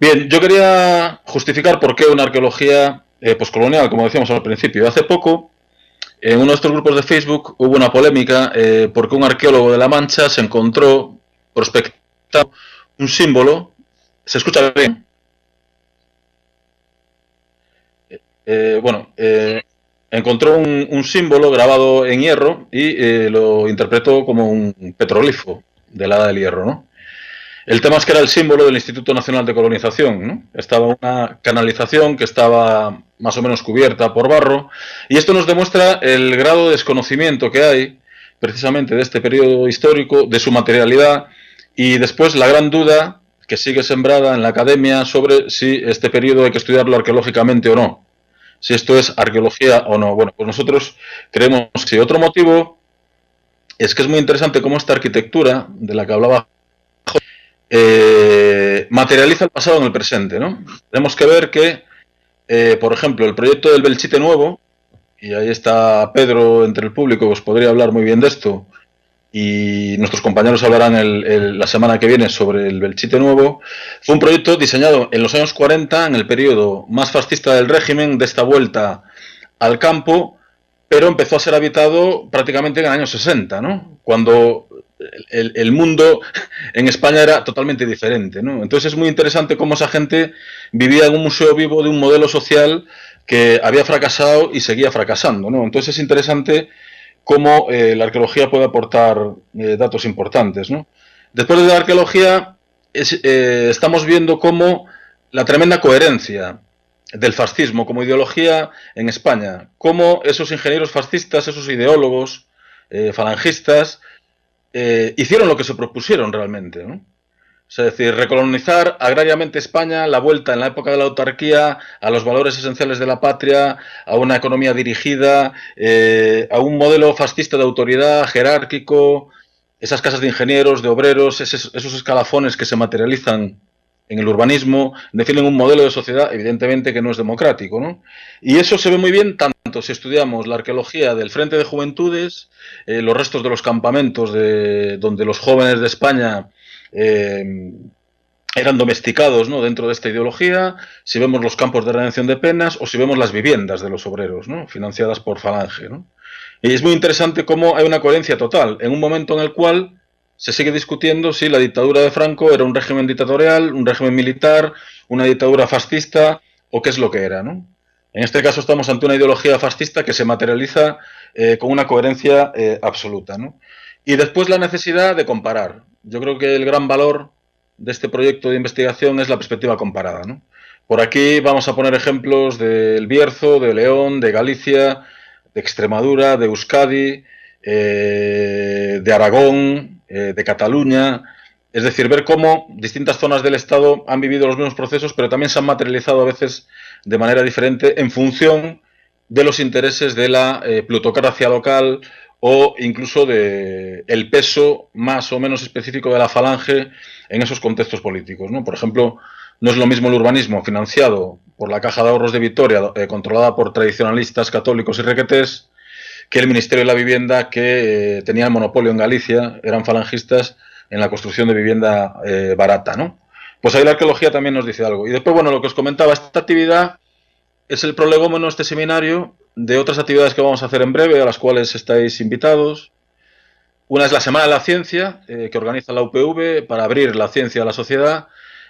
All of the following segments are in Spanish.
Bien, yo quería justificar por qué una arqueología poscolonial, como decíamos al principio. Hace poco, en uno de estos grupos de Facebook, hubo una polémica porque un arqueólogo de La Mancha se encontró prospectando un símbolo. ¿Se escucha bien? Bueno, encontró un símbolo grabado en hierro y lo interpretó como un petroglifo de la Edad del Hierro, ¿no? El tema es que era el símbolo del Instituto Nacional de Colonización, ¿no? Estaba una canalización que estaba más o menos cubierta por barro, y esto nos demuestra el grado de desconocimiento que hay precisamente de este periodo histórico, de su materialidad, y después la gran duda que sigue sembrada en la academia sobre si este periodo hay que estudiarlo arqueológicamente o no, si esto es arqueología o no. Bueno, pues nosotros creemos que otro motivo es que es muy interesante cómo esta arquitectura de la que hablaba materializa el pasado en el presente, ¿no? Tenemos que ver que, por ejemplo, el proyecto del Belchite Nuevo, y ahí está Pedro entre el público, os podría hablar muy bien de esto, y nuestros compañeros hablarán la semana que viene sobre el Belchite Nuevo, fue un proyecto diseñado en los años 40, en el periodo más fascista del régimen, de esta vuelta al campo, pero empezó a ser habitado prácticamente en el año 60, ¿no? Cuando el mundo en España era totalmente diferente, ¿no? Entonces es muy interesante cómo esa gente vivía en un museo vivo de un modelo social que había fracasado y seguía fracasando, ¿no? Entonces es interesante cómo la arqueología puede aportar datos importantes, ¿no? Después de la arqueología estamos viendo cómo la tremenda coherencia del fascismo como ideología en España, cómo esos ingenieros fascistas, esos ideólogos falangistas, hicieron lo que se propusieron realmente, ¿no? Es decir, recolonizar agrariamente España, la vuelta en la época de la autarquía a los valores esenciales de la patria, a una economía dirigida, a un modelo fascista de autoridad, jerárquico, esas casas de ingenieros, de obreros, esos escalafones que se materializan en el urbanismo, definen un modelo de sociedad evidentemente que no es democrático, ¿no? Y eso se ve muy bien tanto si estudiamos la arqueología del Frente de Juventudes, los restos de los campamentos donde los jóvenes de España eran domesticados, ¿no?, dentro de esta ideología, si vemos los campos de redención de penas o si vemos las viviendas de los obreros, ¿no?, financiadas por Falange, ¿no? Y es muy interesante cómo hay una coherencia total en un momento en el cual se sigue discutiendo si la dictadura de Franco era un régimen dictatorial, un régimen militar, una dictadura fascista o qué es lo que era, ¿no? En este caso estamos ante una ideología fascista que se materializa con una coherencia absoluta, ¿no? Y después la necesidad de comparar. Yo creo que el gran valor de este proyecto de investigación es la perspectiva comparada, ¿no? Por aquí vamos a poner ejemplos del Bierzo, de León, de Galicia, de Extremadura, de Euskadi, de Aragón, de Cataluña. Es decir, ver cómo distintas zonas del Estado han vivido los mismos procesos, pero también se han materializado a veces de manera diferente en función de los intereses de la plutocracia local o incluso de el peso más o menos específico de la Falange en esos contextos políticos, ¿no? Por ejemplo, no es lo mismo el urbanismo financiado por la Caja de Ahorros de Vitoria, controlada por tradicionalistas católicos y requetés, que el Ministerio de la Vivienda, que tenía el monopolio en Galicia, eran falangistas en la construcción de vivienda barata, ¿no? Pues ahí la arqueología también nos dice algo. Y después, bueno, lo que os comentaba, esta actividad es el prolegómeno, este seminario, de otras actividades que vamos a hacer en breve, a las cuales estáis invitados. Una es la Semana de la Ciencia, que organiza la UPV para abrir la ciencia a la sociedad,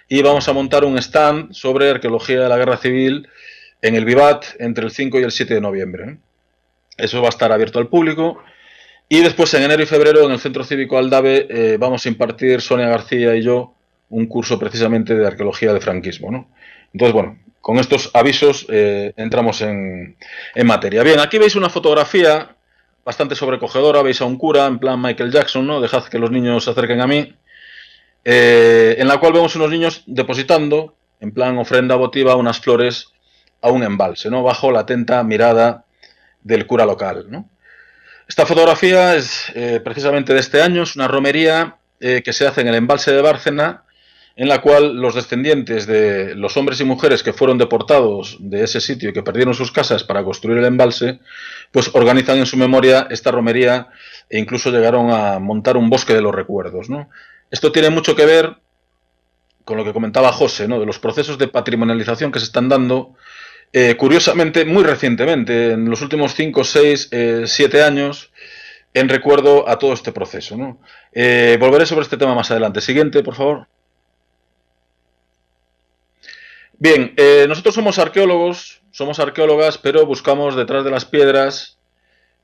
y vamos a montar un stand sobre arqueología de la Guerra Civil en el Vivat entre el 5 y el 7 de noviembre. Eso va a estar abierto al público. Y después, en enero y febrero, en el Centro Cívico Aldave, vamos a impartir, Sonia García y yo, un curso precisamente de arqueología del franquismo, ¿no? Entonces, bueno, con estos avisos entramos en materia. Bien, aquí veis una fotografía bastante sobrecogedora, veis a un cura en plan Michael Jackson, ¿no? Dejad que los niños se acerquen a mí, en la cual vemos unos niños depositando, en plan ofrenda votiva, unas flores a un embalse, ¿no?, bajo la atenta mirada del cura local, ¿no? Esta fotografía es precisamente de este año, es una romería que se hace en el embalse de Bárcena, en la cual los descendientes de los hombres y mujeres que fueron deportados de ese sitio y que perdieron sus casas para construir el embalse, pues organizan en su memoria esta romería e incluso llegaron a montar un bosque de los recuerdos, ¿no? Esto tiene mucho que ver con lo que comentaba José, ¿no? De los procesos de patrimonialización que se están dando, curiosamente, muy recientemente, en los últimos 5, 6, 7 años, en recuerdo a todo este proceso, ¿no? Volveré sobre este tema más adelante. Siguiente, por favor. Bien, nosotros somos arqueólogos, somos arqueólogas, pero buscamos detrás de las piedras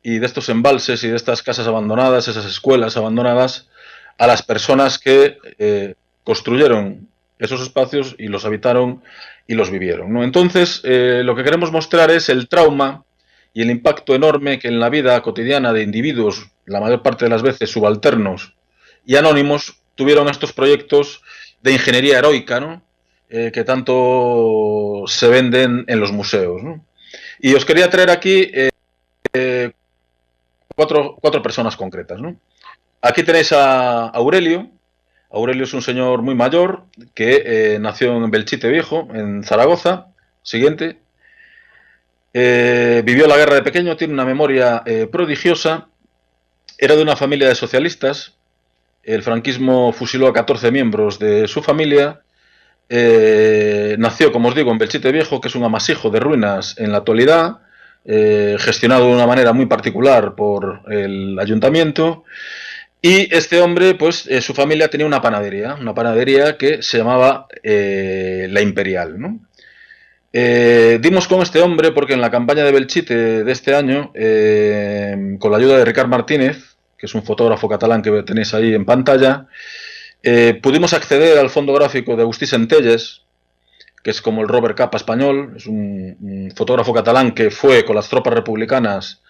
y de estos embalses y de estas casas abandonadas, esas escuelas abandonadas, a las personas que construyeron esos espacios y los habitaron y los vivieron, ¿no? Entonces, lo que queremos mostrar es el trauma y el impacto enorme que en la vida cotidiana de individuos, la mayor parte de las veces subalternos y anónimos, tuvieron estos proyectos de ingeniería heroica, ¿no? Que tanto se venden en los museos, ¿no? Y os quería traer aquí cuatro personas concretas, ¿no? Aquí tenéis a Aurelio. Aurelio es un señor muy mayor que nació en Belchite Viejo, en Zaragoza. Siguiente. Vivió la guerra de pequeño, tiene una memoria prodigiosa. Era de una familia de socialistas. El franquismo fusiló a 14 miembros de su familia. Nació, como os digo, en Belchite Viejo, que es un amasijo de ruinas en la actualidad, gestionado de una manera muy particular por el ayuntamiento. Y este hombre, pues, su familia tenía una panadería que se llamaba La Imperial, ¿no? Dimos con este hombre porque en la campaña de Belchite de este año, con la ayuda de Ricard Martínez, que es un fotógrafo catalán que tenéis ahí en pantalla, pudimos acceder al fondo gráfico de Agustí Centelles, que es como el Robert Capa español, es un fotógrafo catalán que fue con las tropas republicanas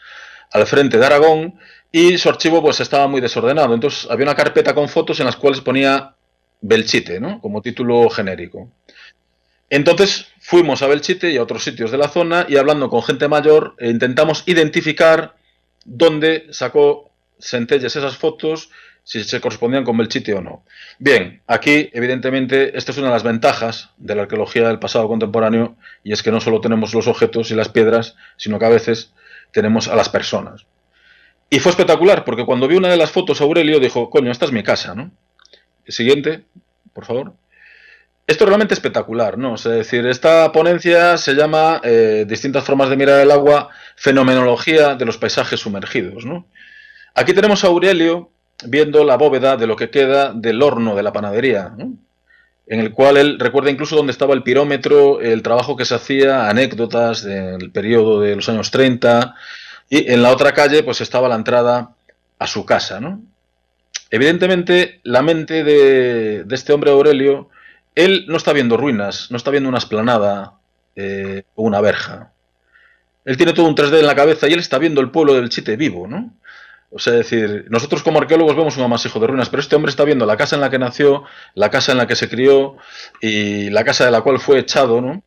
al frente de Aragón, y su archivo pues estaba muy desordenado. Entonces había una carpeta con fotos en las cuales ponía Belchite, ¿no? Como título genérico. Entonces fuimos a Belchite y a otros sitios de la zona y hablando con gente mayor intentamos identificar dónde sacó Centelles esas fotos, si se correspondían con Belchite o no. Bien, aquí evidentemente esta es una de las ventajas de la arqueología del pasado contemporáneo, y es que no solo tenemos los objetos y las piedras, sino que a veces tenemos a las personas. Y fue espectacular, porque cuando vi una de las fotos Aurelio dijo, coño, esta es mi casa, ¿no? El siguiente, por favor. Esto es realmente espectacular, ¿no? Es decir, esta ponencia se llama Distintas formas de mirar el agua, fenomenología de los paisajes sumergidos, ¿no? Aquí tenemos a Aurelio viendo la bóveda de lo que queda del horno de la panadería, ¿no? En el cual él recuerda incluso dónde estaba el pirómetro, el trabajo que se hacía, anécdotas del periodo de los años 30, y en la otra calle pues estaba la entrada a su casa, ¿no? Evidentemente, la mente de este hombre Aurelio, él no está viendo ruinas, no está viendo una esplanada o una verja. Él tiene todo un 3D en la cabeza y él está viendo el pueblo del Chite vivo, ¿no? O sea, es decir, nosotros como arqueólogos vemos un amasijo de ruinas, pero este hombre está viendo la casa en la que nació, la casa en la que se crió y la casa de la cual fue echado, ¿no?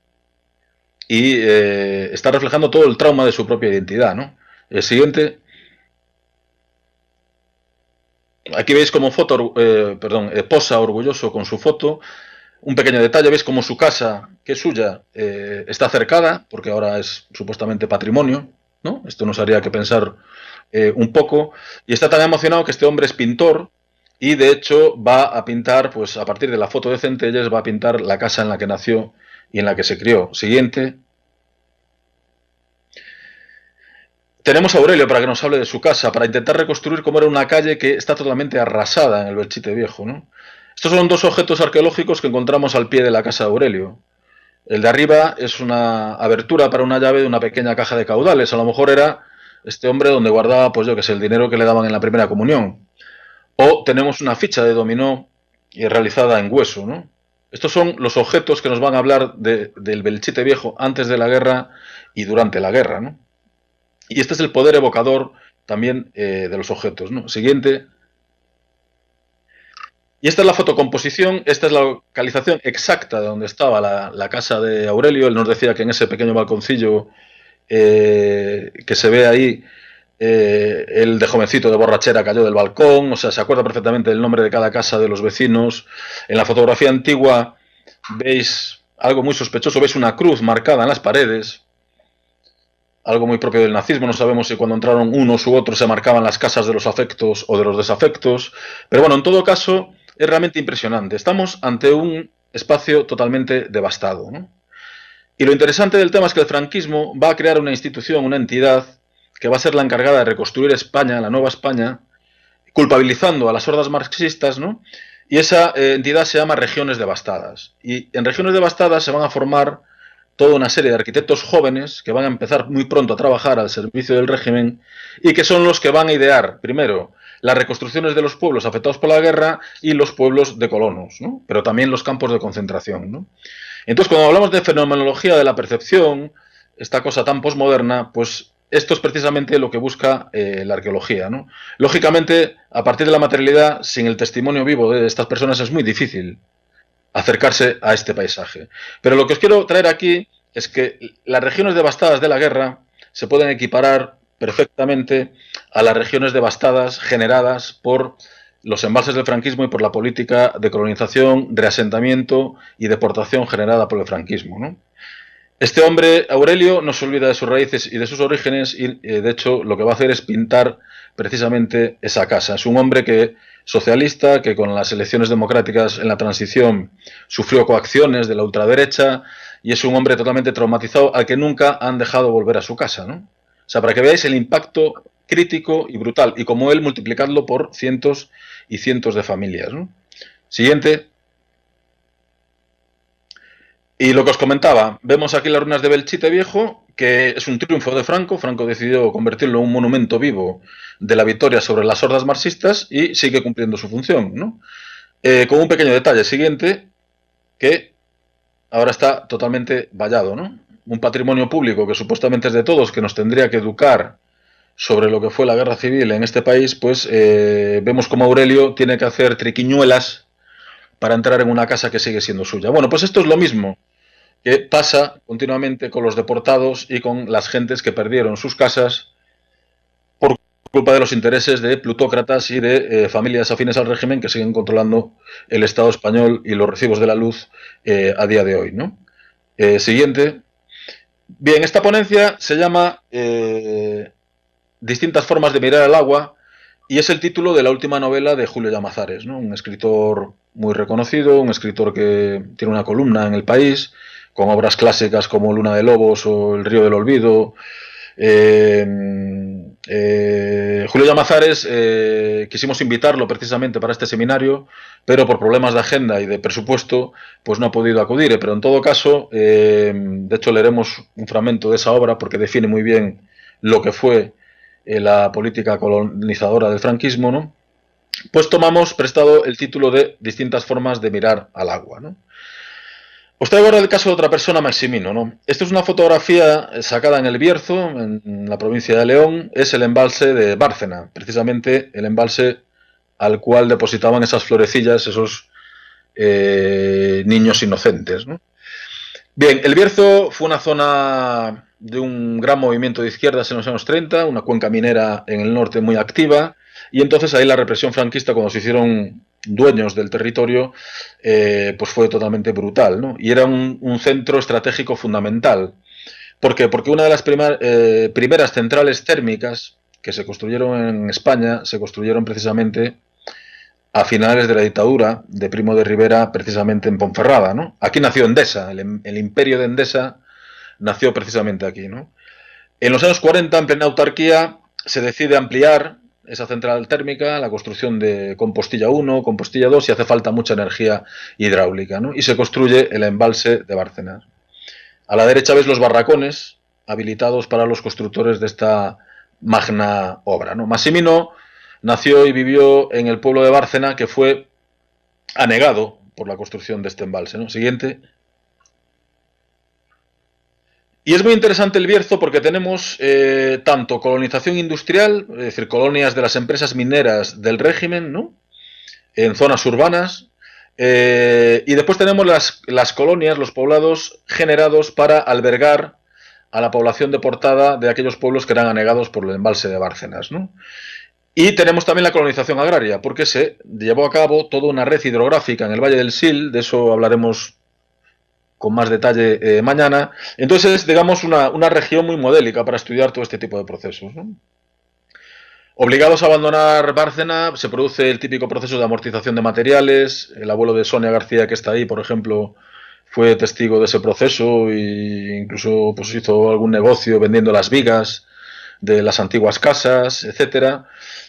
Y está reflejando todo el trauma de su propia identidad, ¿no? El siguiente. Aquí veis como posa orgulloso con su foto. Un pequeño detalle, veis como su casa, que es suya, está cercada, porque ahora es supuestamente patrimonio, ¿no? Esto nos haría que pensar un poco. Y está tan emocionado que este hombre es pintor y de hecho va a pintar, pues a partir de la foto de Centelles, va a pintar la casa en la que nació y en la que se crió. Siguiente. Tenemos a Aurelio para que nos hable de su casa, para intentar reconstruir cómo era una calle que está totalmente arrasada en el Belchite Viejo, ¿no? Estos son dos objetos arqueológicos que encontramos al pie de la casa de Aurelio. El de arriba es una abertura para una llave de una pequeña caja de caudales. A lo mejor era este hombre donde guardaba, pues yo que sé, el dinero que le daban en la primera comunión. O tenemos una ficha de dominó realizada en hueso, ¿no? Estos son los objetos que nos van a hablar del Belchite Viejo antes de la guerra y durante la guerra, ¿no? Y este es el poder evocador también de los objetos, ¿no? Siguiente. Y esta es la fotocomposición, esta es la localización exacta de donde estaba la casa de Aurelio. Él nos decía que en ese pequeño balconcillo que se ve ahí, él de jovencito de borrachera cayó del balcón, o sea, se acuerda perfectamente del nombre de cada casa de los vecinos. En la fotografía antigua veis algo muy sospechoso, veis una cruz marcada en las paredes, algo muy propio del nazismo. No sabemos si cuando entraron unos u otros se marcaban las casas de los afectos o de los desafectos, pero bueno, en todo caso es realmente impresionante. Estamos ante un espacio totalmente devastado, ¿no? Y lo interesante del tema es que el franquismo va a crear una institución, una entidad, que va a ser la encargada de reconstruir España, la nueva España, culpabilizando a las hordas marxistas, ¿no? Y esa entidad se llama Regiones Devastadas. Y en Regiones Devastadas se van a formar toda una serie de arquitectos jóvenes que van a empezar muy pronto a trabajar al servicio del régimen y que son los que van a idear, primero, las reconstrucciones de los pueblos afectados por la guerra y los pueblos de colonos, ¿no? Pero también los campos de concentración, ¿no? Entonces, cuando hablamos de fenomenología de la percepción, esta cosa tan posmoderna, pues esto es precisamente lo que busca la arqueología, ¿no? Lógicamente, a partir de la materialidad, sin el testimonio vivo de estas personas es muy difícil acercarse a este paisaje. Pero lo que os quiero traer aquí es que las regiones devastadas de la guerra se pueden equiparar perfectamente a las regiones devastadas generadas por los embalses del franquismo y por la política de colonización, reasentamiento y deportación generada por el franquismo, ¿no? Este hombre, Aurelio, no se olvida de sus raíces y de sus orígenes y, de hecho, lo que va a hacer es pintar precisamente esa casa. Es un hombre que socialista, que con las elecciones democráticas en la transición sufrió coacciones de la ultraderecha y es un hombre totalmente traumatizado al que nunca han dejado volver a su casa, ¿no? O sea, para que veáis el impacto crítico y brutal y como él multiplicadlo por cientos y cientos de familias, ¿no? Siguiente. Y lo que os comentaba, vemos aquí las ruinas de Belchite Viejo, que es un triunfo de Franco. Franco decidió convertirlo en un monumento vivo de la victoria sobre las hordas marxistas y sigue cumpliendo su función, ¿no? Con un pequeño detalle siguiente, que ahora está totalmente vallado, ¿no? Un patrimonio público que supuestamente es de todos, que nos tendría que educar sobre lo que fue la guerra civil en este país, pues vemos como Aurelio tiene que hacer triquiñuelas para entrar en una casa que sigue siendo suya. Bueno, pues esto es lo mismo que pasa continuamente con los deportados y con las gentes que perdieron sus casas por culpa de los intereses de plutócratas y de familias afines al régimen que siguen controlando el Estado español y los recibos de la luz a día de hoy, ¿no? Siguiente. Bien, esta ponencia se llama Distintas formas de mirar el agua y es el título de la última novela de Julio Llamazares, ¿no? Un escritor muy reconocido, un escritor que tiene una columna en El País, con obras clásicas como Luna de Lobos o El Río del Olvido. Julio Llamazares, quisimos invitarlo precisamente para este seminario, pero por problemas de agenda y de presupuesto, pues no ha podido acudir. Pero en todo caso, de hecho leeremos un fragmento de esa obra porque define muy bien lo que fue la política colonizadora del franquismo, ¿no? Pues tomamos prestado el título de Distintas formas de mirar al agua, ¿no? Os traigo ahora el caso de otra persona, Maximino, ¿no? Esta es una fotografía sacada en El Bierzo, en la provincia de León. Es el embalse de Bárcena, precisamente el embalse al cual depositaban esas florecillas, esos niños inocentes, ¿no? Bien, El Bierzo fue una zona de un gran movimiento de izquierdas en los años 30, una cuenca minera en el norte muy activa, y entonces ahí la represión franquista, cuando se hicieron dueños del territorio, pues fue totalmente brutal, ¿no? Y era un centro estratégico fundamental. ¿Por qué? Porque una de las primeras centrales térmicas que se construyeron en España se construyeron precisamente a finales de la dictadura de Primo de Rivera, precisamente en Ponferrada, ¿no? Aquí nació Endesa, el imperio de Endesa nació precisamente aquí, ¿no? En los años 40, en plena autarquía, se decide ampliar esa central térmica, la construcción de Compostilla 1, Compostilla 2, y hace falta mucha energía hidráulica, ¿no? Y se construye el embalse de Bárcenas. A la derecha ves los barracones habilitados para los constructores de esta magna obra, ¿no? Massimino nació y vivió en el pueblo de Bárcena, que fue anegado por la construcción de este embalse, ¿no? Siguiente. Y es muy interesante el Bierzo porque tenemos tanto colonización industrial, es decir, colonias de las empresas mineras del régimen, ¿no? En zonas urbanas, y después tenemos las colonias, los poblados generados para albergar a la población deportada de aquellos pueblos que eran anegados por el embalse de Bárcenas, ¿no? Y tenemos también la colonización agraria, porque se llevó a cabo toda una red hidrográfica en el Valle del Sil, de eso hablaremos con más detalle mañana. Entonces es, digamos, una región muy modélica para estudiar todo este tipo de procesos, ¿no? Obligados a abandonar Bárcena, se produce el típico proceso de amortización de materiales. El abuelo de Sonia García, que está ahí, por ejemplo, fue testigo de ese proceso e incluso pues, hizo algún negocio vendiendo las vigas de las antiguas casas, etcétera.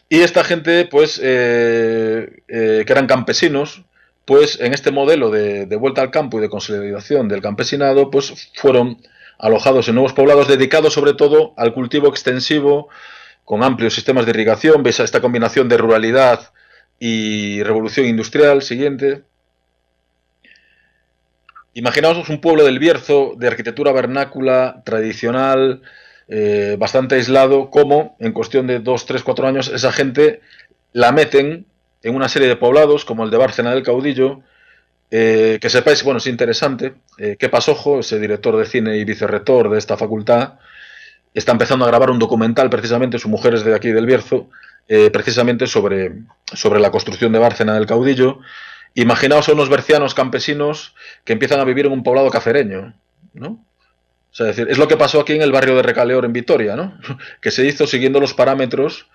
Y esta gente, pues, que eran campesinos, pues en este modelo de vuelta al campo y de consolidación del campesinado, pues fueron alojados en nuevos poblados dedicados sobre todo al cultivo extensivo, con amplios sistemas de irrigación. Veis esta combinación de ruralidad y revolución industrial. Siguiente. Imaginaos un pueblo del Bierzo de arquitectura vernácula, tradicional, bastante aislado, como en cuestión de 2, 3, 4 años esa gente la meten en una serie de poblados, como el de Bárcena del Caudillo, que sepáis, bueno, es interesante, que Pasojo, ese director de cine y vicerrector de esta facultad, está empezando a grabar un documental, precisamente, su mujer es de aquí del Bierzo, precisamente sobre la construcción de Bárcena del Caudillo. Imaginaos a unos bercianos campesinos que empiezan a vivir en un poblado cacereño, ¿no? O sea, es decir, es lo que pasó aquí en el barrio de Recaleor, en Vitoria, ¿no? Que se hizo siguiendo los parámetros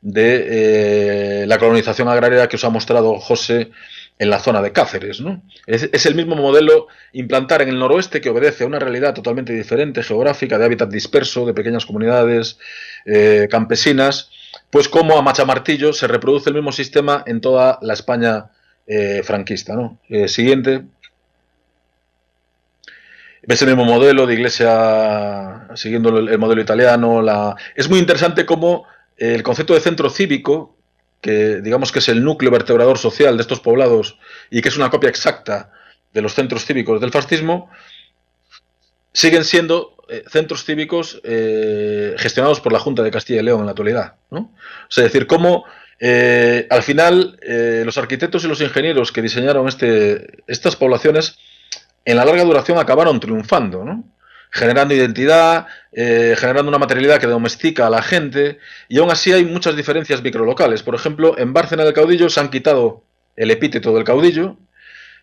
de la colonización agraria que os ha mostrado José en la zona de Cáceres, ¿no? Es el mismo modelo implantar en el noroeste, que obedece a una realidad totalmente diferente, geográfica, de hábitat disperso, de pequeñas comunidades campesinas, pues como a machamartillo se reproduce el mismo sistema en toda la España franquista, ¿no? Siguiente. Ves el mismo modelo de iglesia siguiendo el modelo italiano. Es muy interesante cómo el concepto de centro cívico, que digamos que es el núcleo vertebrador social de estos poblados y que es una copia exacta de los centros cívicos del fascismo, siguen siendo centros cívicos gestionados por la Junta de Castilla y León en la actualidad, ¿no? O sea, es decir, cómo al final los arquitectos y los ingenieros que diseñaron estas poblaciones en la larga duración acabaron triunfando, ¿no? Generando identidad, generando una materialidad que domestica a la gente, y aún así hay muchas diferencias microlocales. Por ejemplo, en Bárcena del Caudillo se han quitado el epíteto del caudillo,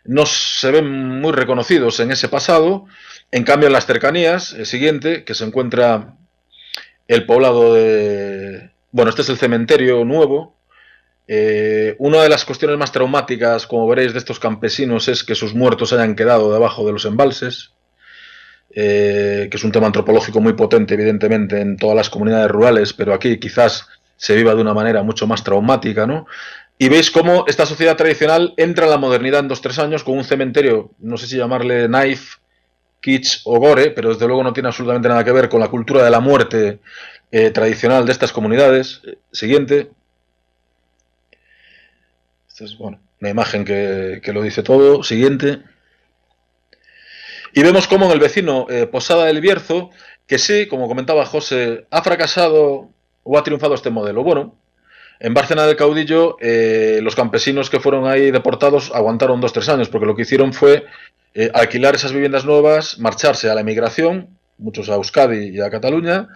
no se ven muy reconocidos en ese pasado. En cambio, en las cercanías, el siguiente, que se encuentra el poblado de... Bueno, este es el cementerio nuevo. Una de las cuestiones más traumáticas, como veréis, de estos campesinos es que sus muertos hayan quedado debajo de los embalses, que es un tema antropológico muy potente, evidentemente, en todas las comunidades rurales, pero aquí quizás se viva de una manera mucho más traumática, ¿no? Y veis cómo esta sociedad tradicional entra en la modernidad en 2-3 años con un cementerio, no sé si llamarle naif, kitsch o gore, pero desde luego no tiene absolutamente nada que ver con la cultura de la muerte tradicional de estas comunidades. Siguiente. Esta es, bueno, una imagen que lo dice todo. Siguiente. Y vemos cómo en el vecino Posada del Bierzo, que sí, como comentaba José, ha fracasado o ha triunfado este modelo. Bueno, en Bárcena del Caudillo, los campesinos que fueron ahí deportados aguantaron 2-3 años, porque lo que hicieron fue alquilar esas viviendas nuevas, marcharse a la emigración, muchos a Euskadi y a Cataluña,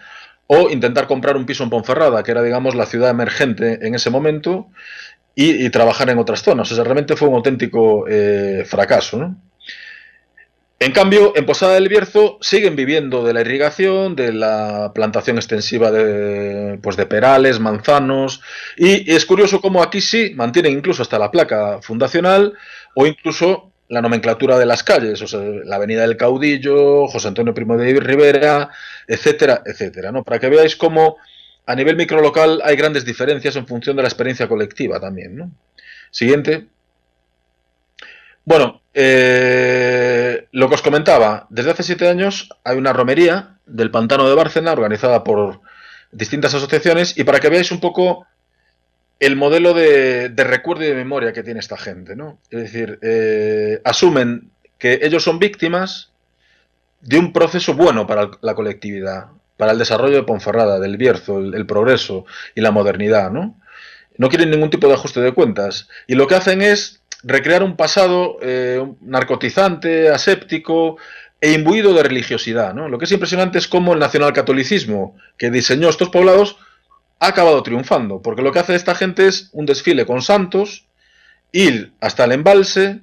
o intentar comprar un piso en Ponferrada, que era, digamos, la ciudad emergente en ese momento, y trabajar en otras zonas. O sea, realmente fue un auténtico fracaso, ¿no? En cambio, en Posada del Bierzo siguen viviendo de la irrigación, de la plantación extensiva pues de perales, manzanos, y es curioso cómo aquí sí mantienen incluso hasta la placa fundacional o incluso la nomenclatura de las calles, o sea, la Avenida del Caudillo, José Antonio Primo de Rivera, etcétera, etcétera, ¿no? Para que veáis cómo a nivel microlocal hay grandes diferencias en función de la experiencia colectiva también, ¿no? Siguiente. Bueno, lo que os comentaba, desde hace 7 años hay una romería del Pantano de Bárcena organizada por distintas asociaciones, y para que veáis un poco el modelo de recuerdo y de memoria que tiene esta gente, ¿no? Es decir, asumen que ellos son víctimas de un proceso bueno para la colectividad, para el desarrollo de Ponferrada, del Bierzo, el progreso y la modernidad, ¿no? No quieren ningún tipo de ajuste de cuentas, y lo que hacen es recrear un pasado narcotizante, aséptico e imbuido de religiosidad, ¿no? Lo que es impresionante es cómo el nacionalcatolicismo que diseñó estos poblados ha acabado triunfando, porque lo que hace esta gente es un desfile con santos, ir hasta el embalse,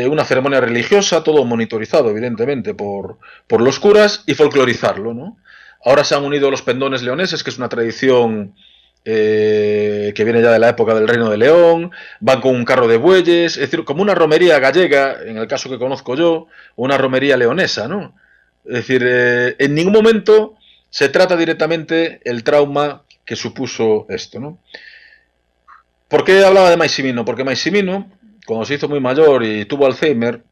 una ceremonia religiosa, todo monitorizado evidentemente por los curas, y folclorizarlo, ¿no? Ahora se han unido los pendones leoneses, que es una tradición que viene ya de la época del Reino de León, van con un carro de bueyes, es decir, como una romería gallega, en el caso que conozco yo, o una romería leonesa, ¿no? Es decir, en ningún momento se trata directamente el trauma que supuso esto, ¿no? ¿Por qué hablaba de Maximino? Porque Maximino, cuando se hizo muy mayor y tuvo Alzheimer,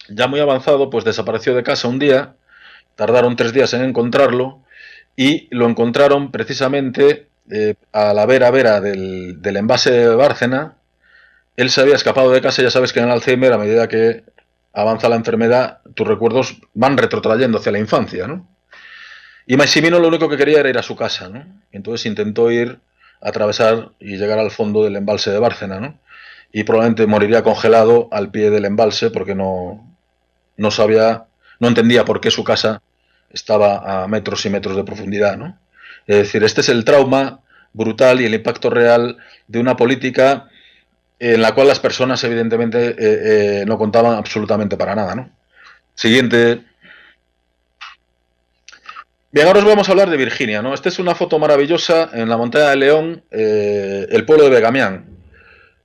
ya muy avanzado, pues desapareció de casa un día, tardaron 3 días en encontrarlo, y lo encontraron precisamente a la vera del envase de Bárcena. Él se había escapado de casa, ya sabes que en el Alzheimer, a medida que avanza la enfermedad, tus recuerdos van retrotrayendo hacia la infancia, ¿no? Y Maximino lo único que quería era ir a su casa, ¿no? Entonces intentó ir, atravesar y llegar al fondo del embalse de Bárcena, ¿no? Y probablemente moriría congelado al pie del embalse porque no sabía, no entendía por qué su casa estaba a metros y metros de profundidad, ¿no? Es decir, este es el trauma brutal y el impacto real de una política en la cual las personas evidentemente no contaban absolutamente para nada, ¿no? Siguiente. Bien, ahora os vamos a hablar de Virginia, ¿no? Esta es una foto maravillosa en la montaña de León, el pueblo de Begamián.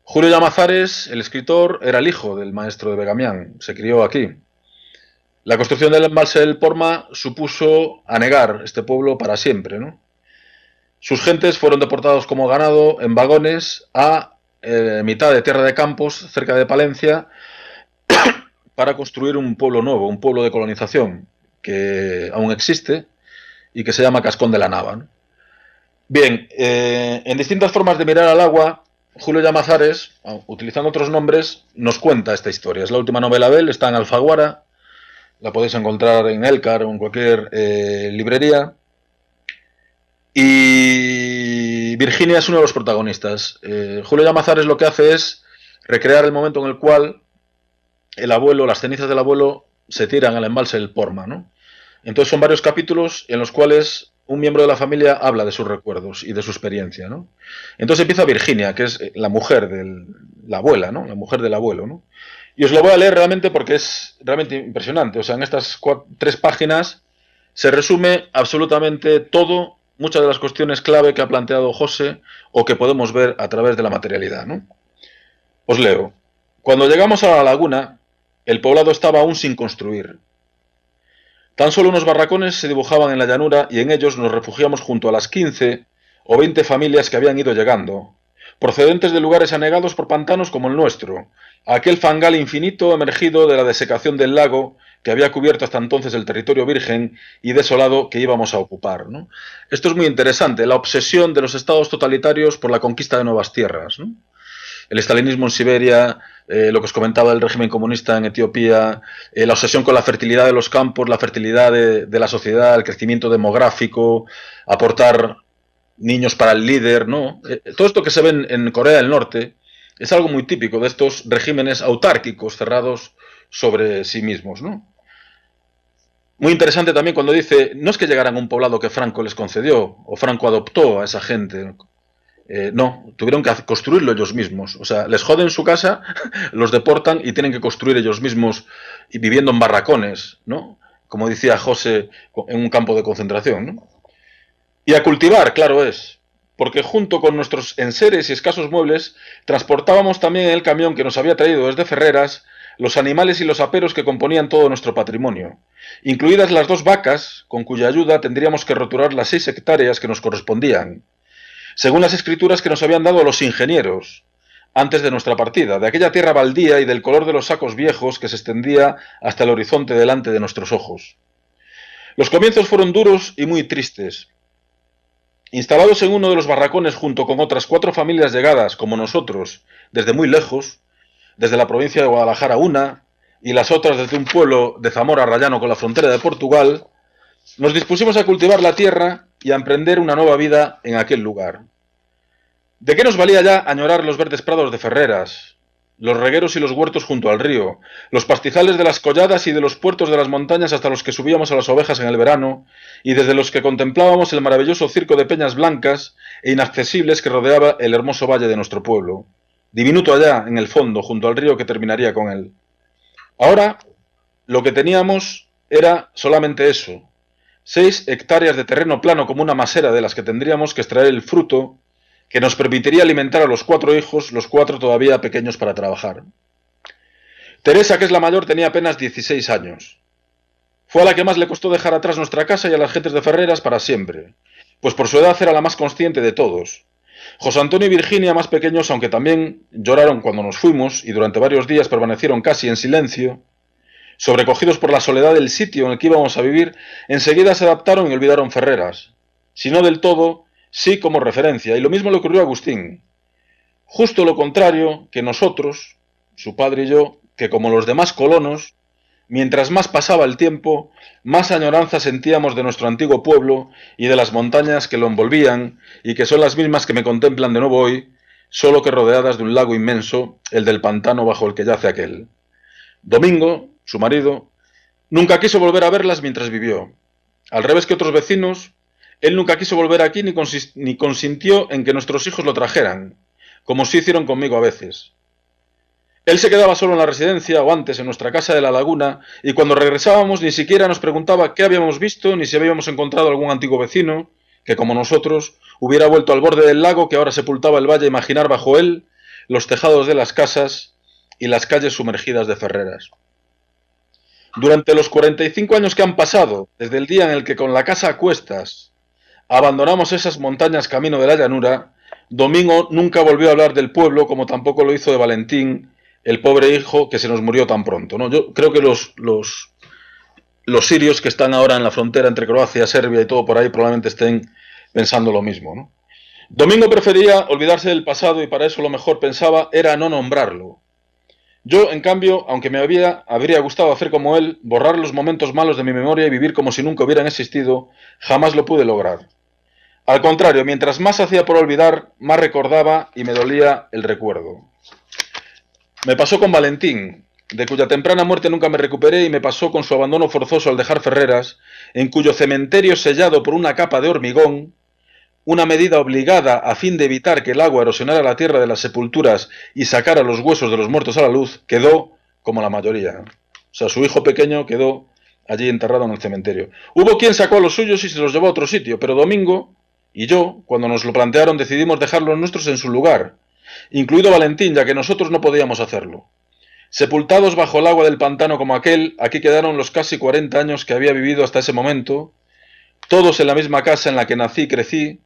Julio Llamazares, el escritor, era el hijo del maestro de Begamián, se crió aquí. La construcción del embalse del Porma supuso anegar este pueblo para siempre, ¿no? Sus gentes fueron deportados como ganado en vagones a mitad de tierra de campos, cerca de Palencia, para construir un pueblo nuevo, un pueblo de colonización, que aún existe y que se llama Cascón de la Nava, ¿no? Bien, en distintas formas de mirar al agua, Julio Llamazares, utilizando otros nombres, nos cuenta esta historia. Es la última novela de él, está en Alfaguara, la podéis encontrar en Elcar o en cualquier librería. Y Virginia es uno de los protagonistas. Julio Llamazares lo que hace es recrear el momento en el cual el abuelo, las cenizas del abuelo, se tiran al embalse del Porma, ¿no? Entonces son varios capítulos en los cuales un miembro de la familia habla de sus recuerdos y de su experiencia, ¿no? Entonces empieza Virginia, que es la mujer de la abuela, ¿no? La mujer del abuelo, ¿no? Y os lo voy a leer realmente porque es realmente impresionante. O sea, en estas 3 páginas se resume absolutamente todo, muchas de las cuestiones clave que ha planteado José o que podemos ver a través de la materialidad, ¿no? Os leo. Cuando llegamos a la laguna, el poblado estaba aún sin construir. Tan solo unos barracones se dibujaban en la llanura y en ellos nos refugiamos junto a las 15 o 20 familias que habían ido llegando, procedentes de lugares anegados por pantanos como el nuestro, aquel fangal infinito emergido de la desecación del lago que había cubierto hasta entonces el territorio virgen y desolado que íbamos a ocupar, ¿no? Esto es muy interesante, la obsesión de los estados totalitarios por la conquista de nuevas tierras, ¿no? El estalinismo en Siberia, lo que os comentaba del régimen comunista en Etiopía, la obsesión con la fertilidad de los campos, la fertilidad de la sociedad, el crecimiento demográfico, aportar niños para el líder, ¿no? Todo esto que se ve en Corea del Norte es algo muy típico de estos regímenes autárquicos cerrados sobre sí mismos, ¿no? Muy interesante también cuando dice, no es que llegaran a un poblado que Franco les concedió, o Franco adoptó a esa gente. No, tuvieron que construirlo ellos mismos. O sea, les joden su casa, los deportan y tienen que construir ellos mismos y viviendo en barracones, ¿no? Como decía José, en un campo de concentración, ¿no? Y a cultivar, claro es, porque junto con nuestros enseres y escasos muebles, transportábamos también en el camión que nos había traído desde Ferreras los animales y los aperos que componían todo nuestro patrimonio, incluidas las 2 vacas, con cuya ayuda tendríamos que roturar las 6 hectáreas que nos correspondían, según las escrituras que nos habían dado los ingenieros, antes de nuestra partida, de aquella tierra baldía y del color de los sacos viejos que se extendía hasta el horizonte delante de nuestros ojos. Los comienzos fueron duros y muy tristes. Instalados en uno de los barracones junto con otras 4 familias llegadas, como nosotros, desde muy lejos, desde la provincia de Guadalajara una, y las otras desde un pueblo de Zamora Rayano con la frontera de Portugal, nos dispusimos a cultivar la tierra y a emprender una nueva vida en aquel lugar. ¿De qué nos valía ya añorar los verdes prados de Ferreras, los regueros y los huertos junto al río, los pastizales de las colladas y de los puertos de las montañas hasta los que subíamos a las ovejas en el verano, y desde los que contemplábamos el maravilloso circo de peñas blancas e inaccesibles que rodeaba el hermoso valle de nuestro pueblo, diminuto allá en el fondo, junto al río que terminaría con él? Ahora, lo que teníamos era solamente eso, 6 hectáreas de terreno plano como una masera de las que tendríamos que extraer el fruto que nos permitiría alimentar a los 4 hijos, los 4 todavía pequeños para trabajar. Teresa, que es la mayor, tenía apenas 16 años. Fue a la que más le costó dejar atrás nuestra casa y a las gentes de Ferreras para siempre, pues por su edad era la más consciente de todos. José Antonio y Virginia, más pequeños, aunque también lloraron cuando nos fuimos y durante varios días permanecieron casi en silencio, sobrecogidos por la soledad del sitio en el que íbamos a vivir, enseguida se adaptaron y olvidaron Ferreras. Si no del todo, sí como referencia, y lo mismo le ocurrió a Agustín. Justo lo contrario que nosotros, su padre y yo, que como los demás colonos, mientras más pasaba el tiempo, más añoranza sentíamos de nuestro antiguo pueblo y de las montañas que lo envolvían y que son las mismas que me contemplan de nuevo hoy, solo que rodeadas de un lago inmenso, el del pantano bajo el que yace aquel. Domingo, su marido, nunca quiso volver a verlas mientras vivió. Al revés que otros vecinos, él nunca quiso volver aquí ni consintió en que nuestros hijos lo trajeran, como sí hicieron conmigo a veces. Él se quedaba solo en la residencia, o antes en nuestra casa de la laguna, y cuando regresábamos ni siquiera nos preguntaba qué habíamos visto, ni si habíamos encontrado algún antiguo vecino, que como nosotros, hubiera vuelto al borde del lago que ahora sepultaba el valle a imaginar bajo él los tejados de las casas y las calles sumergidas de Ferreras. Durante los 45 años que han pasado, desde el día en el que con la casa a cuestas abandonamos esas montañas camino de la llanura, Domingo nunca volvió a hablar del pueblo, como tampoco lo hizo de Valentín, el pobre hijo que se nos murió tan pronto, ¿no? Yo creo que los sirios que están ahora en la frontera entre Croacia, Serbia y todo por ahí probablemente estén pensando lo mismo, ¿no? Domingo prefería olvidarse del pasado y para eso lo mejor pensaba era no nombrarlo. Yo, en cambio, aunque me habría gustado hacer como él, borrar los momentos malos de mi memoria y vivir como si nunca hubieran existido, jamás lo pude lograr. Al contrario, mientras más hacía por olvidar, más recordaba y me dolía el recuerdo. Me pasó con Valentín, de cuya temprana muerte nunca me recuperé, y me pasó con su abandono forzoso al dejar Ferreras, en cuyo cementerio sellado por una capa de hormigón, una medida obligada a fin de evitar que el agua erosionara la tierra de las sepulturas y sacara los huesos de los muertos a la luz, quedó como la mayoría. O sea, su hijo pequeño quedó allí enterrado en el cementerio. Hubo quien sacó a los suyos y se los llevó a otro sitio, pero Domingo y yo, cuando nos lo plantearon, decidimos dejar los nuestros en su lugar, incluido Valentín, ya que nosotros no podíamos hacerlo. Sepultados bajo el agua del pantano como aquel, aquí quedaron los casi 40 años que había vivido hasta ese momento, todos en la misma casa en la que nací y crecí,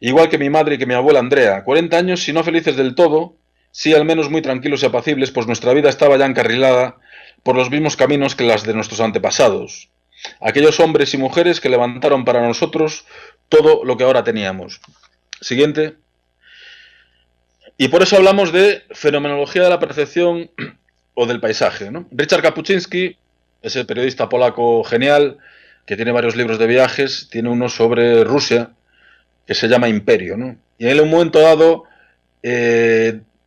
igual que mi madre y que mi abuela Andrea. 40 años, si no felices del todo, sí al menos muy tranquilos y apacibles, pues nuestra vida estaba ya encarrilada por los mismos caminos que las de nuestros antepasados. Aquellos hombres y mujeres que levantaron para nosotros todo lo que ahora teníamos. Siguiente. Y por eso hablamos de fenomenología de la percepción o del paisaje, ¿no? Richard Kapuczynski, ese periodista polaco genial, que tiene varios libros de viajes, tiene uno sobre Rusia, que se llama Imperio, ¿no? Y en un momento dado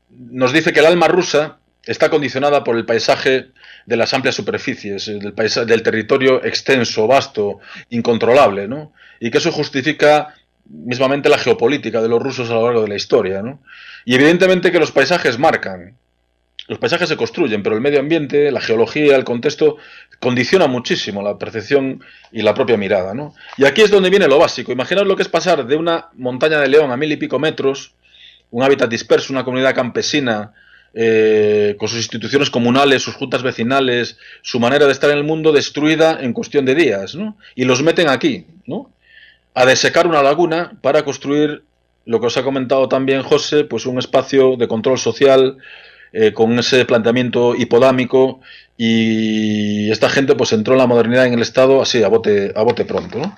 nos dice que el alma rusa está condicionada por el paisaje de las amplias superficies, del territorio extenso, vasto, incontrolable, ¿no? Y que eso justifica mismamente la geopolítica de los rusos a lo largo de la historia, ¿no? Y evidentemente que los paisajes marcan. Los paisajes se construyen, pero el medio ambiente, la geología, el contexto, condiciona muchísimo la percepción y la propia mirada, ¿no? Y aquí es donde viene lo básico. Imaginad lo que es pasar de una montaña de León a 1000 y pico metros, un hábitat disperso, una comunidad campesina, con sus instituciones comunales, sus juntas vecinales, su manera de estar en el mundo destruida en cuestión de días, ¿no? Y los meten aquí, ¿no? A desecar una laguna para construir, lo que os ha comentado también José, pues un espacio de control social, con ese planteamiento hipodámico, y esta gente pues entró en la modernidad en el Estado así a bote pronto, ¿no?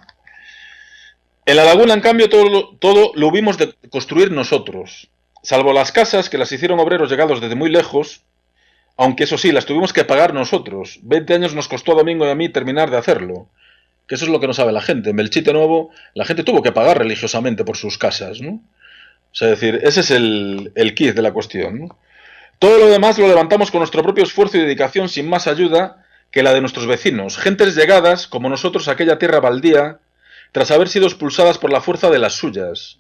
En la laguna, en cambio, todo lo hubimos de construir nosotros, salvo las casas que las hicieron obreros llegados desde muy lejos, aunque eso sí, las tuvimos que pagar nosotros. 20 años nos costó a Domingo y a mí terminar de hacerlo, que eso es lo que no sabe la gente. En Belchite Nuevo la gente tuvo que pagar religiosamente por sus casas, ¿no? O sea, es decir, ese es el quid de la cuestión, ¿no? Todo lo demás lo levantamos con nuestro propio esfuerzo y dedicación sin más ayuda que la de nuestros vecinos, gentes llegadas, como nosotros, a aquella tierra baldía, tras haber sido expulsadas por la fuerza de las suyas.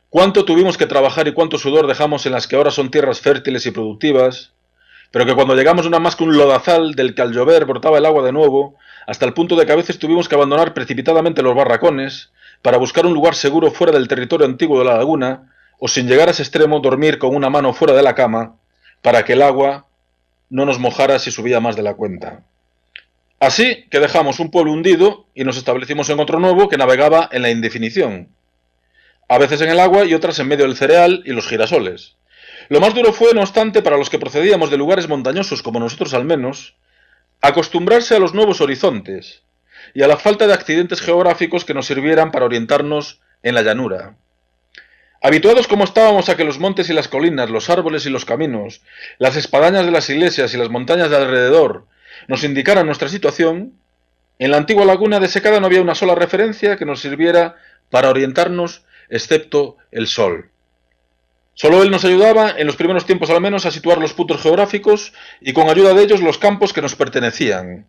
Cuánto tuvimos que trabajar y cuánto sudor dejamos en las que ahora son tierras fértiles y productivas, pero que cuando llegamos no era más que un lodazal del que al llover brotaba el agua de nuevo, hasta el punto de que a veces tuvimos que abandonar precipitadamente los barracones para buscar un lugar seguro fuera del territorio antiguo de la laguna, o sin llegar a ese extremo dormir con una mano fuera de la cama para que el agua no nos mojara si subía más de la cuenta. Así que dejamos un pueblo hundido y nos establecimos en otro nuevo que navegaba en la indefinición, a veces en el agua y otras en medio del cereal y los girasoles. Lo más duro fue, no obstante, para los que procedíamos de lugares montañosos como nosotros al menos, acostumbrarse a los nuevos horizontes y a la falta de accidentes geográficos que nos sirvieran para orientarnos en la llanura. Habituados como estábamos a que los montes y las colinas, los árboles y los caminos, las espadañas de las iglesias y las montañas de alrededor nos indicaran nuestra situación, en la antigua laguna de secada no había una sola referencia que nos sirviera para orientarnos excepto el sol. Solo él nos ayudaba, en los primeros tiempos al menos, a situar los puntos geográficos y con ayuda de ellos los campos que nos pertenecían.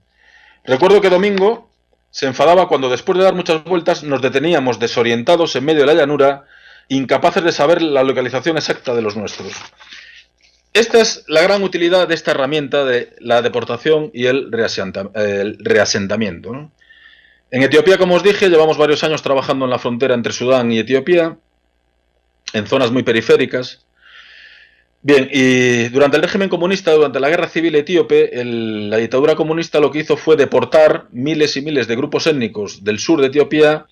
Recuerdo que Domingo se enfadaba cuando después de dar muchas vueltas nos deteníamos desorientados en medio de la llanura, incapaces de saber la localización exacta de los nuestros. Esta es la gran utilidad de esta herramienta de la deportación y el reasentamiento, ¿no? En Etiopía, como os dije, llevamos varios años trabajando en la frontera entre Sudán y Etiopía, en zonas muy periféricas. Bien, y durante el régimen comunista, durante la guerra civil etíope, la dictadura comunista lo que hizo fue deportar miles y miles de grupos étnicos del sur de Etiopía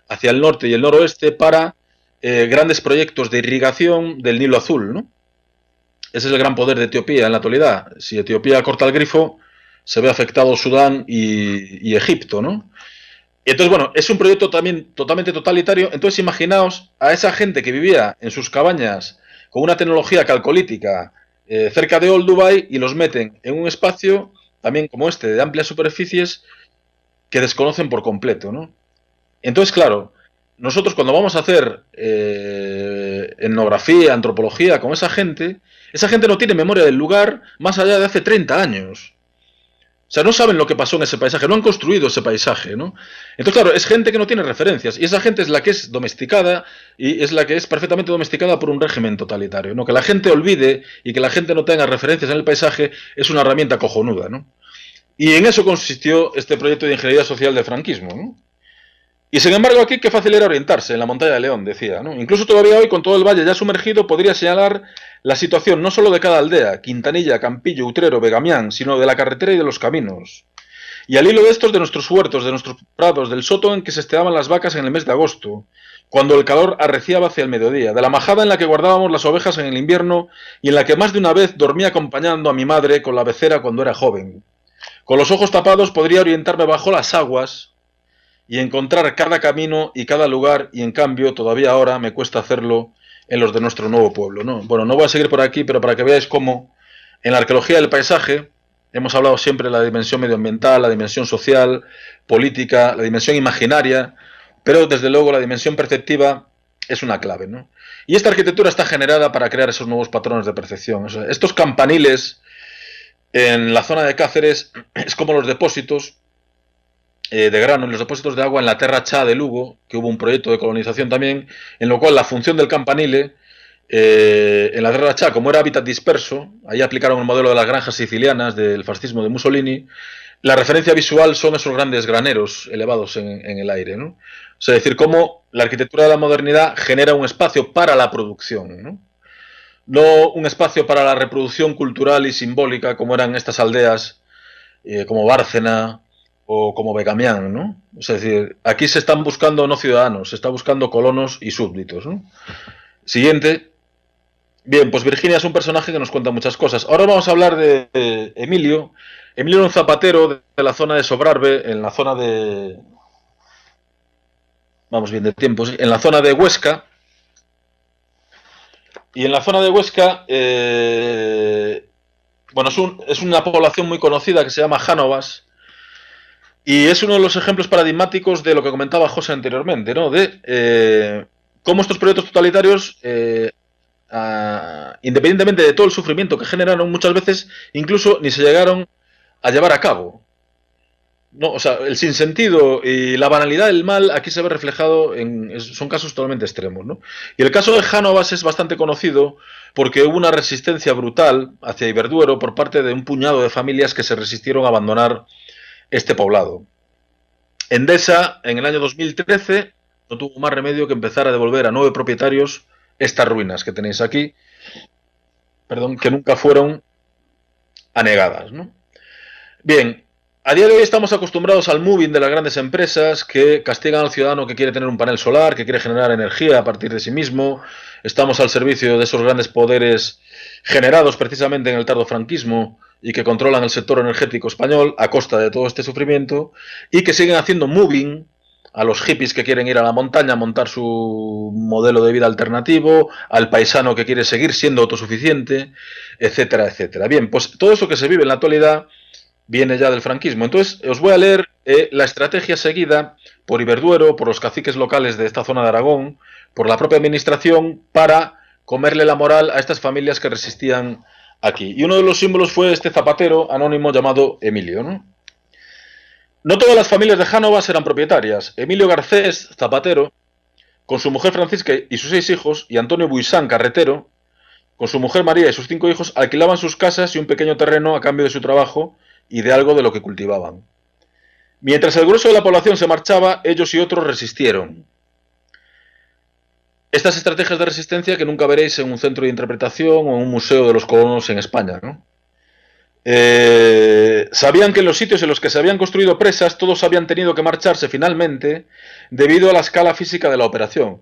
hacia el norte y el noroeste para grandes proyectos de irrigación del Nilo Azul, ¿no? Ese es el gran poder de Etiopía en la actualidad. Si Etiopía corta el grifo, se ve afectado Sudán y Egipto, ¿no? Y entonces, bueno, es un proyecto también totalmente totalitario. Entonces, imaginaos a esa gente que vivía en sus cabañas con una tecnología calcolítica cerca de Old Dubai y los meten en un espacio también como este, de amplias superficies que desconocen por completo, ¿no? Entonces, claro, nosotros cuando vamos a hacer etnografía, antropología con esa gente no tiene memoria del lugar más allá de hace 30 años. O sea, no saben lo que pasó en ese paisaje, no han construido ese paisaje, ¿no? Entonces, claro, es gente que no tiene referencias, y esa gente es la que es domesticada, y es la que es perfectamente domesticada por un régimen totalitario, ¿no? Que la gente olvide y que la gente no tenga referencias en el paisaje es una herramienta cojonuda, ¿no? Y en eso consistió este proyecto de ingeniería social del franquismo, ¿no? Y sin embargo aquí qué fácil era orientarse en la montaña de León, decía, ¿no? Incluso todavía hoy, con todo el valle ya sumergido, podría señalar la situación no solo de cada aldea, Quintanilla, Campillo, Utrero, Begamián, sino de la carretera y de los caminos. Y al hilo de estos, de nuestros huertos, de nuestros prados, del soto en que se esteaban las vacas en el mes de agosto, cuando el calor arreciaba hacia el mediodía, de la majada en la que guardábamos las ovejas en el invierno y en la que más de una vez dormía acompañando a mi madre con la becera cuando era joven. Con los ojos tapados podría orientarme bajo las aguas y encontrar cada camino y cada lugar, y en cambio todavía ahora me cuesta hacerlo en los de nuestro nuevo pueblo, ¿no? Bueno, no voy a seguir por aquí, pero para que veáis cómo en la arqueología del paisaje hemos hablado siempre de la dimensión medioambiental, la dimensión social, política, la dimensión imaginaria, pero desde luego la dimensión perceptiva es una clave, ¿no? Y esta arquitectura está generada para crear esos nuevos patrones de percepción. O sea, estos campaniles en la zona de Cáceres es como los depósitos de grano en los depósitos de agua en la Terra Cha de Lugo, que hubo un proyecto de colonización también, en lo cual la función del campanile en la Terra Cha, como era hábitat disperso, ahí aplicaron el modelo de las granjas sicilianas del fascismo de Mussolini, la referencia visual son esos grandes graneros elevados en el aire, ¿no? O sea, es decir, cómo la arquitectura de la modernidad genera un espacio para la producción, ¿no? No un espacio para la reproducción cultural y simbólica como eran estas aldeas como Bárcena o como Begamián, ¿no? Es decir, aquí se están buscando no ciudadanos, se está buscando colonos y súbditos, ¿no? Siguiente. Bien, pues Virginia es un personaje que nos cuenta muchas cosas. Ahora vamos a hablar de Emilio. Emilio era un zapatero de la zona de Sobrarbe, en la zona de... Vamos bien de tiempo, ¿sí? En la zona de Huesca. Y en la zona de Huesca, bueno, es una población muy conocida que se llama Jánovas. Y es uno de los ejemplos paradigmáticos de lo que comentaba José anteriormente, ¿no? De cómo estos proyectos totalitarios, independientemente de todo el sufrimiento que generaron, muchas veces incluso ni se llegaron a llevar a cabo. No, o sea, el sinsentido y la banalidad del mal aquí se ve reflejado son casos totalmente extremos, ¿no? Y el caso de Jánovas es bastante conocido porque hubo una resistencia brutal hacia Iberduero por parte de un puñado de familias que se resistieron a abandonar este poblado. Endesa, en el año 2013, no tuvo más remedio que empezar a devolver a 9 propietarios estas ruinas que tenéis aquí, perdón, que nunca fueron anegadas, ¿no? Bien, a día de hoy estamos acostumbrados al moving de las grandes empresas que castigan al ciudadano que quiere tener un panel solar, que quiere generar energía a partir de sí mismo. Estamos al servicio de esos grandes poderes generados precisamente en el tardofranquismo y que controlan el sector energético español a costa de todo este sufrimiento y que siguen haciendo moving a los hippies que quieren ir a la montaña a montar su modelo de vida alternativo, al paisano que quiere seguir siendo autosuficiente, etcétera, etcétera. Bien, pues todo eso que se vive en la actualidad viene ya del franquismo. Entonces, os voy a leer la estrategia seguida por Iberduero, por los caciques locales de esta zona de Aragón, por la propia administración, para comerle la moral a estas familias que resistían aquí. Y uno de los símbolos fue este zapatero anónimo llamado Emilio, ¿no? No todas las familias de Jánovas eran propietarias. Emilio Garcés, zapatero, con su mujer Francisca y sus 6 hijos, y Antonio Buisán, carretero, con su mujer María y sus 5 hijos, alquilaban sus casas y un pequeño terreno a cambio de su trabajo y de algo de lo que cultivaban. Mientras el grueso de la población se marchaba, ellos y otros resistieron. Estas estrategias de resistencia que nunca veréis en un centro de interpretación o en un museo de los colonos en España, ¿no? Sabían que en los sitios en los que se habían construido presas todos habían tenido que marcharse finalmente debido a la escala física de la operación.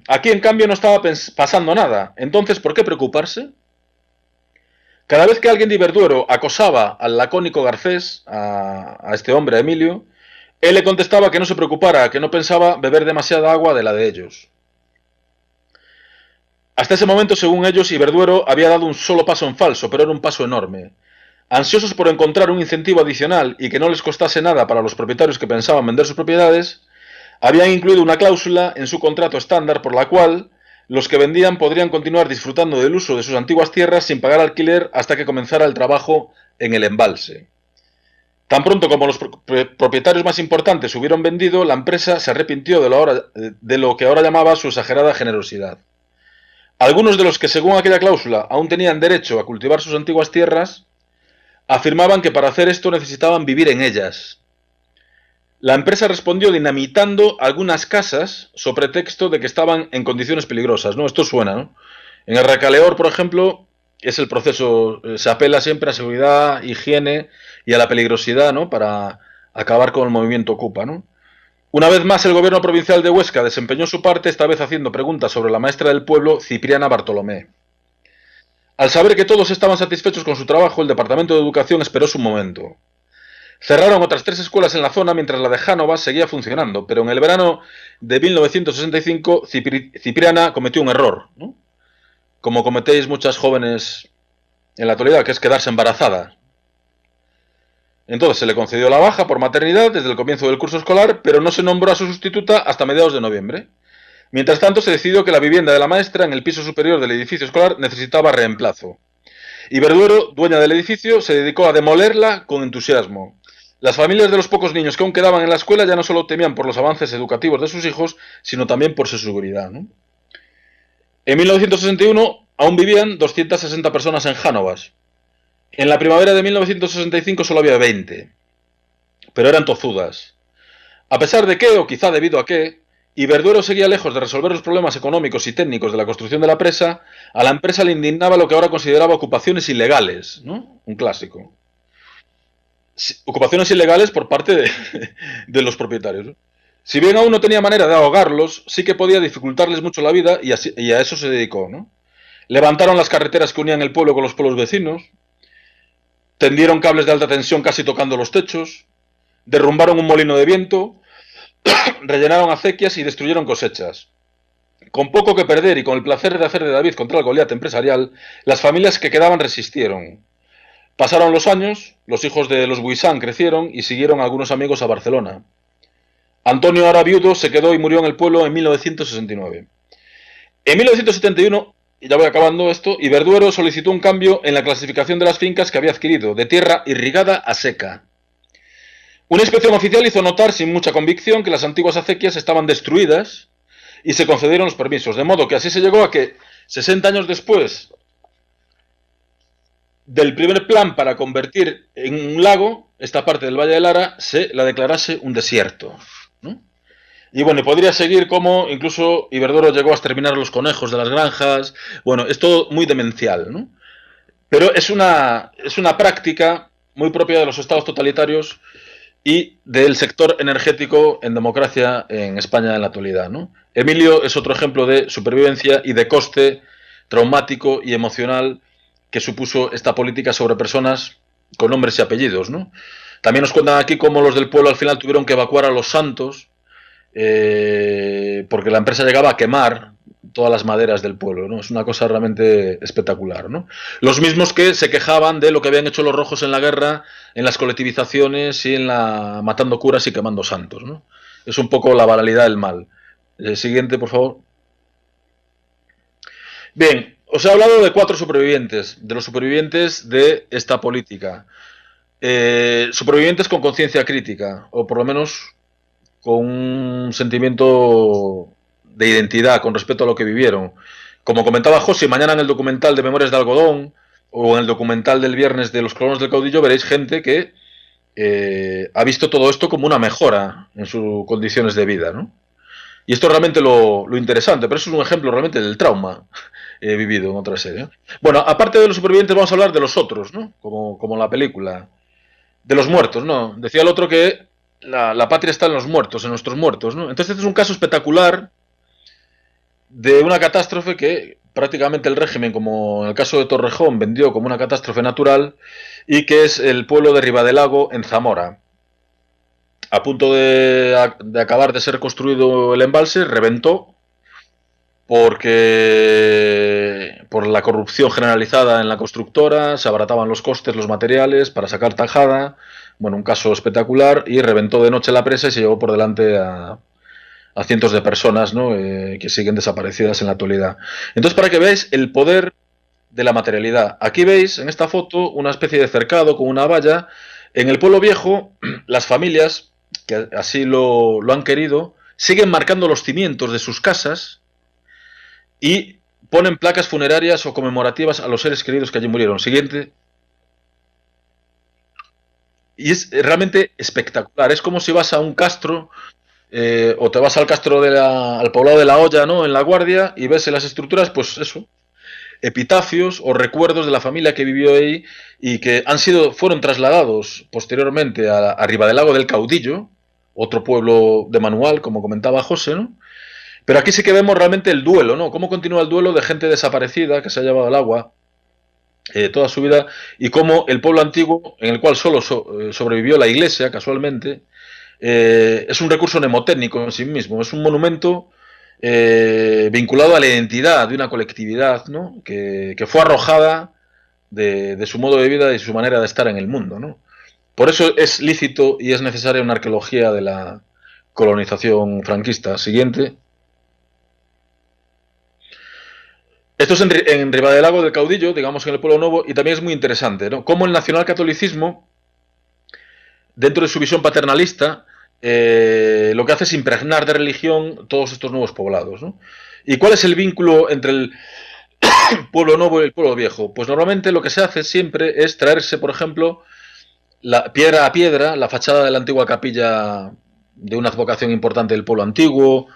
Aquí en cambio no estaba pasando nada, entonces ¿por qué preocuparse? Cada vez que alguien de Iberduero acosaba al lacónico Garcés, a este hombre, a Emilio, él le contestaba que no se preocupara, que no pensaba beber demasiada agua de la de ellos. Hasta ese momento, según ellos, Iberduero había dado un solo paso en falso, pero era un paso enorme. Ansiosos por encontrar un incentivo adicional y que no les costase nada para los propietarios que pensaban vender sus propiedades, habían incluido una cláusula en su contrato estándar por la cual los que vendían podrían continuar disfrutando del uso de sus antiguas tierras sin pagar alquiler hasta que comenzara el trabajo en el embalse. Tan pronto como los propietarios más importantes hubieron vendido, la empresa se arrepintió de lo que ahora llamaba su exagerada generosidad. Algunos de los que, según aquella cláusula, aún tenían derecho a cultivar sus antiguas tierras, afirmaban que para hacer esto necesitaban vivir en ellas. La empresa respondió dinamitando algunas casas sobre pretexto de que estaban en condiciones peligrosas, ¿no? Esto suena, ¿no? En el Recaleor, por ejemplo, es el proceso, se apela siempre a seguridad, higiene y a la peligrosidad, ¿no? Para acabar con el movimiento Ocupa, ¿no? Una vez más, el gobierno provincial de Huesca desempeñó su parte, esta vez haciendo preguntas sobre la maestra del pueblo, Cipriana Bartolomé. Al saber que todos estaban satisfechos con su trabajo, el Departamento de Educación esperó su momento. Cerraron otras 3 escuelas en la zona mientras la de Jánovas seguía funcionando, pero en el verano de 1965 Cipriana cometió un error, ¿no? Como cometéis muchas jóvenes en la actualidad, que es quedarse embarazada. Entonces se le concedió la baja por maternidad desde el comienzo del curso escolar, pero no se nombró a su sustituta hasta mediados de noviembre. Mientras tanto, se decidió que la vivienda de la maestra en el piso superior del edificio escolar necesitaba reemplazo. Iberduero, dueña del edificio, se dedicó a demolerla con entusiasmo. Las familias de los pocos niños que aún quedaban en la escuela ya no solo temían por los avances educativos de sus hijos, sino también por su seguridad, ¿no? En 1961 aún vivían 260 personas en Jánovas. En la primavera de 1965 solo había 20, pero eran tozudas. A pesar de que, o quizá debido a que, Iberduero seguía lejos de resolver los problemas económicos y técnicos de la construcción de la presa, a la empresa le indignaba lo que ahora consideraba ocupaciones ilegales, ¿no? Un clásico. Ocupaciones ilegales por parte de los propietarios, ¿no? Si bien aún no tenía manera de ahogarlos, sí que podía dificultarles mucho la vida y a eso se dedicó, ¿no? Levantaron las carreteras que unían el pueblo con los pueblos vecinos, tendieron cables de alta tensión casi tocando los techos, derrumbaron un molino de viento, rellenaron acequias y destruyeron cosechas. Con poco que perder y con el placer de hacer de David contra el Goliat empresarial, las familias que quedaban resistieron. Pasaron los años, los hijos de los Buisán crecieron y siguieron algunos amigos a Barcelona. Antonio, ahora viudo, se quedó y murió en el pueblo en 1969. En 1971, y ya voy acabando esto, Iberduero solicitó un cambio en la clasificación de las fincas que había adquirido, de tierra irrigada a seca. Una inspección oficial hizo notar sin mucha convicción que las antiguas acequias estaban destruidas y se concedieron los permisos, de modo que así se llegó a que 60 años después del primer plan para convertir en un lago esta parte del Valle de Lara, se la declarase un desierto, ¿no? Y bueno, podría seguir como incluso Iberdrola llegó a exterminar los conejos de las granjas. Bueno, es todo muy demencial, ¿no? Pero es una práctica muy propia de los estados totalitarios y del sector energético en democracia en España en la actualidad, ¿no? Emilio es otro ejemplo de supervivencia y de coste traumático y emocional que supuso esta política sobre personas con nombres y apellidos, ¿no? También nos cuentan aquí cómo los del pueblo al final tuvieron que evacuar a los santos porque la empresa llegaba a quemar todas las maderas del pueblo, ¿no? Es una cosa realmente espectacular, ¿no? Los mismos que se quejaban de lo que habían hecho los rojos en la guerra, en las colectivizaciones y en la matando curas y quemando santos, ¿no? Es un poco la banalidad del mal. Siguiente, por favor. Bien, os he hablado de 4 supervivientes, de los supervivientes de esta política. Supervivientes con conciencia crítica, o por lo menos con un sentimiento de identidad con respecto a lo que vivieron. Como comentaba José, mañana en el documental de Memorias de Algodón o en el documental del viernes de Los colonos del caudillo veréis gente que ha visto todo esto como una mejora en sus condiciones de vida, ¿no? Y esto es realmente lo interesante, pero eso es un ejemplo realmente del trauma vivido en otra serie. Bueno, aparte de los supervivientes vamos a hablar de los otros, ¿no? Como la película. De los muertos, ¿no? Decía el otro que la patria está en los muertos, en nuestros muertos, ¿no? Entonces este es un caso espectacular de una catástrofe que prácticamente el régimen, como en el caso de Torrejón, vendió como una catástrofe natural y que es el pueblo de Ribadelago en Zamora. A punto de acabar de ser construido el embalse, reventó porque por la corrupción generalizada en la constructora se abarataban los costes, los materiales para sacar tajada. Bueno, un caso espectacular y reventó de noche la presa y se llevó por delante a cientos de personas, ¿no? Que siguen desaparecidas en la actualidad. Entonces, para que veáis el poder de la materialidad. Aquí veis en esta foto una especie de cercado con una valla. En el pueblo viejo, las familias, que así lo han querido, siguen marcando los cimientos de sus casas y ponen placas funerarias o conmemorativas a los seres queridos que allí murieron. Siguiente. Y es realmente espectacular. Es como si vas a un castro o te vas al castro al poblado de La Hoya, ¿no? En La Guardia y ves en las estructuras, pues eso, epitafios o recuerdos de la familia que vivió ahí y que fueron trasladados posteriormente a Ribadelago del Caudillo, otro pueblo de Manual, como comentaba José, ¿no? Pero aquí sí que vemos realmente el duelo, ¿no? Cómo continúa el duelo de gente desaparecida que se ha llevado al agua toda su vida y cómo el pueblo antiguo, en el cual solo sobrevivió la iglesia, casualmente, es un recurso mnemotécnico en sí mismo, es un monumento vinculado a la identidad de una colectividad, ¿no? que fue arrojada de su modo de vida y su manera de estar en el mundo, ¿no? Por eso es lícito y es necesaria una arqueología de la colonización franquista. Siguiente. Esto es en Ribadelago del Caudillo, digamos en el Pueblo Nuevo, y también es muy interesante, ¿no? Cómo el nacionalcatolicismo, dentro de su visión paternalista, lo que hace es impregnar de religión todos estos nuevos poblados, ¿no? ¿Y cuál es el vínculo entre el pueblo nuevo y el pueblo viejo? Pues normalmente lo que se hace siempre es traerse, por ejemplo, la piedra a piedra, la fachada de la antigua capilla de una advocación importante del pueblo antiguo.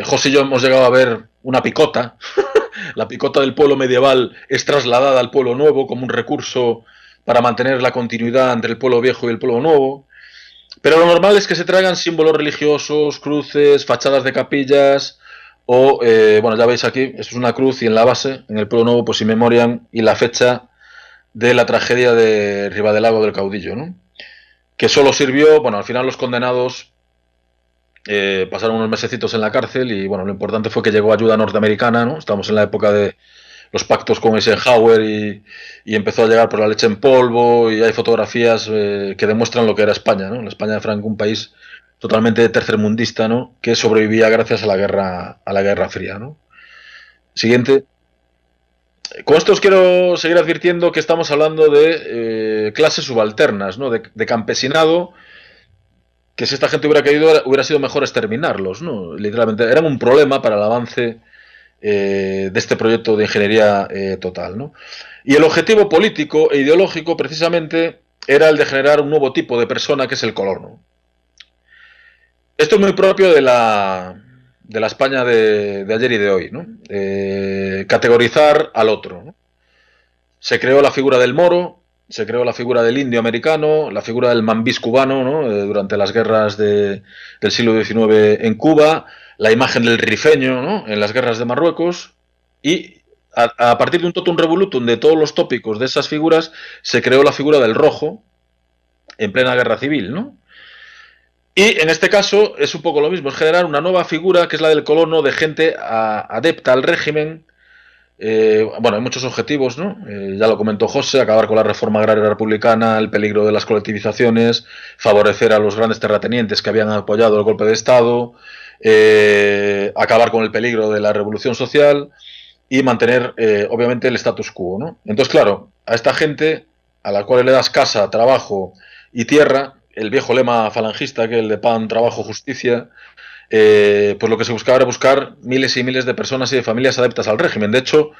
José y yo hemos llegado a ver una picota. La picota del pueblo medieval es trasladada al pueblo nuevo como un recurso para mantener la continuidad entre el pueblo viejo y el pueblo nuevo. Pero lo normal es que se traigan símbolos religiosos, cruces, fachadas de capillas o, bueno, ya veis aquí, esto es una cruz y en la base, en el pueblo nuevo, pues inmemorian y la fecha de la tragedia de Ribadelago del Caudillo, ¿no? Que solo sirvió, bueno, al final los condenados pasaron unos mesecitos en la cárcel y, bueno, lo importante fue que llegó ayuda norteamericana, ¿no? Estamos en la época de los pactos con Eisenhower y empezó a llegar por la leche en polvo y hay fotografías que demuestran lo que era España, ¿no? La España de Franco, un país totalmente tercermundista, ¿no? Que sobrevivía gracias a la Guerra Fría, ¿no? Siguiente. Con esto os quiero seguir advirtiendo que estamos hablando de clases subalternas, ¿no? De campesinado, que si esta gente hubiera caído hubiera sido mejor exterminarlos, ¿no? Literalmente eran un problema para el avance de este proyecto de ingeniería total, ¿no? Y el objetivo político e ideológico precisamente era el de generar un nuevo tipo de persona que es el colono. Esto es muy propio de la España de ayer y de hoy, ¿no? Categorizar al otro, ¿no? Se creó la figura del moro, se creó la figura del indio americano, la figura del mambís cubano, ¿no? Durante las guerras del siglo XIX en Cuba, la imagen del rifeño, ¿no? En las guerras de Marruecos, y a partir de un totum revolutum de todos los tópicos de esas figuras, se creó la figura del rojo en plena guerra civil, ¿no? Y en este caso es un poco lo mismo, es generar una nueva figura que es la del colono, de gente adepta al régimen. Bueno, hay muchos objetivos, ¿no? Ya lo comentó José: acabar con la reforma agraria republicana, el peligro de las colectivizaciones, favorecer a los grandes terratenientes que habían apoyado el golpe de Estado, acabar con el peligro de la revolución social y mantener, obviamente, el status quo, ¿no? Entonces, claro, a esta gente, a la cual le das casa, trabajo y tierra, el viejo lema falangista, que es el de pan, trabajo, justicia, pues lo que se buscaba era buscar miles y miles de personas y de familias adeptas al régimen. De hecho,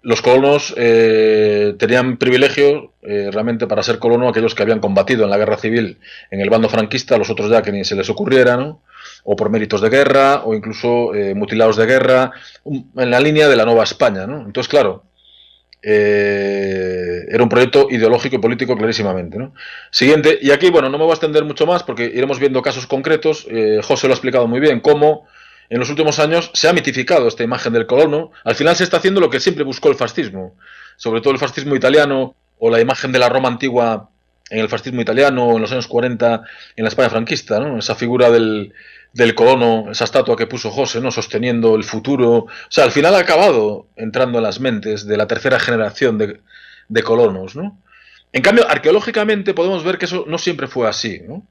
los colonos tenían privilegio realmente para ser colono aquellos que habían combatido en la guerra civil en el bando franquista, los otros ya que ni se les ocurriera, ¿no? O por méritos de guerra, o incluso mutilados de guerra, en la línea de la Nueva España, ¿no? Entonces, claro, era un proyecto ideológico y político clarísimamente, ¿no? Siguiente, y aquí, bueno, no me voy a extender mucho más porque iremos viendo casos concretos. José lo ha explicado muy bien, cómo en los últimos años se ha mitificado esta imagen del colono. Al final se está haciendo lo que siempre buscó el fascismo, sobre todo el fascismo italiano, o la imagen de la Roma antigua en el fascismo italiano, o en los años 40 en la España franquista, ¿no? Esa figura del colono, esa estatua que puso José, ¿no? Sosteniendo el futuro. O sea, al final ha acabado entrando en las mentes de la tercera generación de colonos, ¿no? En cambio, arqueológicamente podemos ver que eso no siempre fue así, ¿no?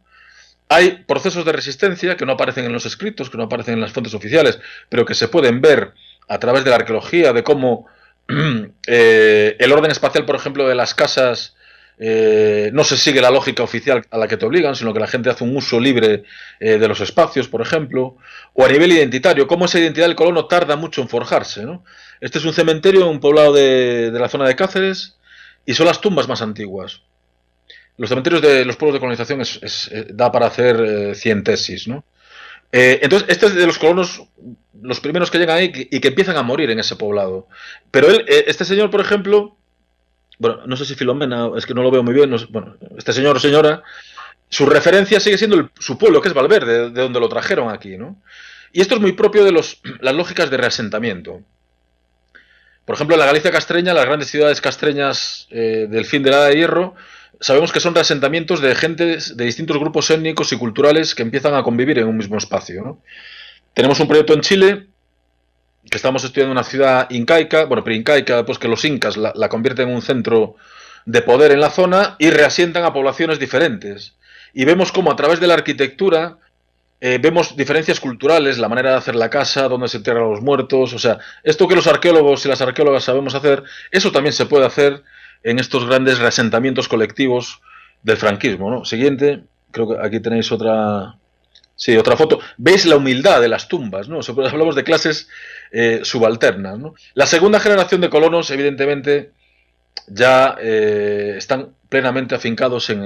Hay procesos de resistencia que no aparecen en los escritos, que no aparecen en las fuentes oficiales, pero que se pueden ver a través de la arqueología, de cómo el orden espacial, por ejemplo, de las casas no se sigue la lógica oficial a la que te obligan, sino que la gente hace un uso libre de los espacios, por ejemplo, o a nivel identitario, cómo esa identidad del colono tarda mucho en forjarse, ¿no? Este es un cementerio, un poblado de la zona de Cáceres, y son las tumbas más antiguas. Los cementerios de los pueblos de colonización da para hacer 100 tesis, ¿no? Entonces, este es de los colonos, los primeros que llegan ahí y que empiezan a morir en ese poblado. Pero él, este señor, por ejemplo, bueno, no sé si Filomena, es que no lo veo muy bien, no sé, bueno, este señor o señora, su referencia sigue siendo su pueblo, que es Valverde, de donde lo trajeron aquí, ¿no? Y esto es muy propio de las lógicas de reasentamiento. Por ejemplo, en la Galicia castreña, las grandes ciudades castreñas del fin de la Edad de Hierro, sabemos que son reasentamientos de gentes de distintos grupos étnicos y culturales que empiezan a convivir en un mismo espacio, ¿no? Tenemos un proyecto en Chile que estamos estudiando una ciudad incaica, bueno, preincaica, pues que los incas la convierten en un centro de poder en la zona y reasientan a poblaciones diferentes. Y vemos cómo a través de la arquitectura vemos diferencias culturales, la manera de hacer la casa, dónde se enterran los muertos. O sea, esto que los arqueólogos y las arqueólogas sabemos hacer, eso también se puede hacer en estos grandes reasentamientos colectivos del franquismo, ¿no? Siguiente, creo que aquí tenéis otra... Sí, otra foto. Veis la humildad de las tumbas, ¿no? Hablamos de clases subalternas, ¿no? La segunda generación de colonos, evidentemente, ya están plenamente afincados en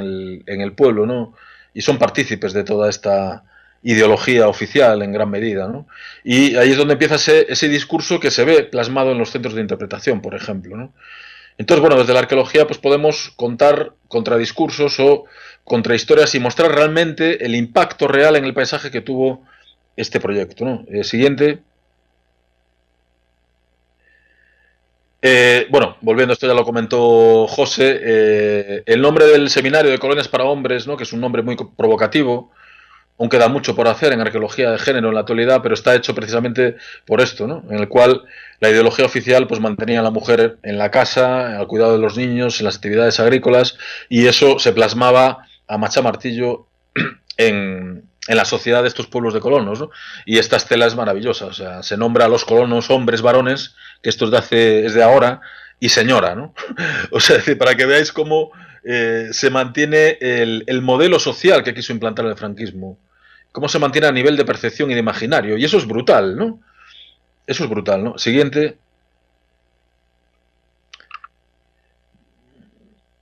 el pueblo, ¿no? Y son partícipes de toda esta ideología oficial en gran medida, ¿no? Y ahí es donde empieza ese discurso que se ve plasmado en los centros de interpretación, por ejemplo, ¿no? Entonces, bueno, desde la arqueología pues podemos contar contradiscursos o contrahistorias y mostrar realmente el impacto real en el paisaje que tuvo este proyecto, ¿no? Siguiente. Bueno, volviendo, esto ya lo comentó José, el nombre del seminario de colonias para hombres, ¿no? Que es un nombre muy provocativo, aún queda mucho por hacer en arqueología de género en la actualidad, pero está hecho precisamente por esto, ¿no? En el cual la ideología oficial pues mantenía a la mujer en la casa, al cuidado de los niños, en las actividades agrícolas, y eso se plasmaba a machamartillo en la sociedad de estos pueblos de colonos, ¿no? Y esta estela es maravillosa, o sea, se nombra a los colonos hombres, varones, que esto es de ahora, y señora, ¿no? O sea, para que veáis cómo se mantiene el modelo social que quiso implantar el franquismo, cómo se mantiene a nivel de percepción y de imaginario, y eso es brutal, ¿no? Eso es brutal, ¿no? Siguiente.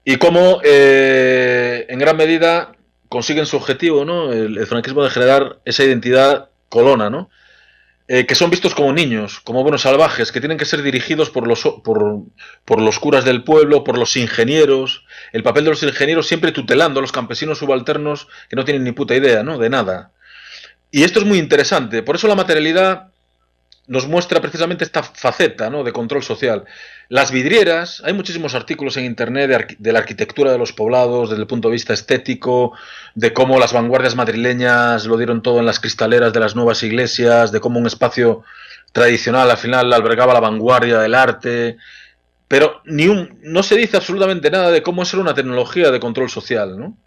Y cómo, en gran medida, consiguen su objetivo, ¿no? El franquismo de generar esa identidad colona, ¿no? Que son vistos como niños, como buenos salvajes, que tienen que ser dirigidos por los curas del pueblo, por los ingenieros, el papel de los ingenieros siempre tutelando a los campesinos subalternos que no tienen ni puta idea, ¿no? De nada. Y esto es muy interesante, por eso la materialidad nos muestra precisamente esta faceta, ¿no?, de control social. Las vidrieras, hay muchísimos artículos en internet de la arquitectura de los poblados desde el punto de vista estético, de cómo las vanguardias madrileñas lo dieron todo en las cristaleras de las nuevas iglesias, de cómo un espacio tradicional al final albergaba la vanguardia del arte, pero no se dice absolutamente nada de cómo eso era una tecnología de control social, ¿no?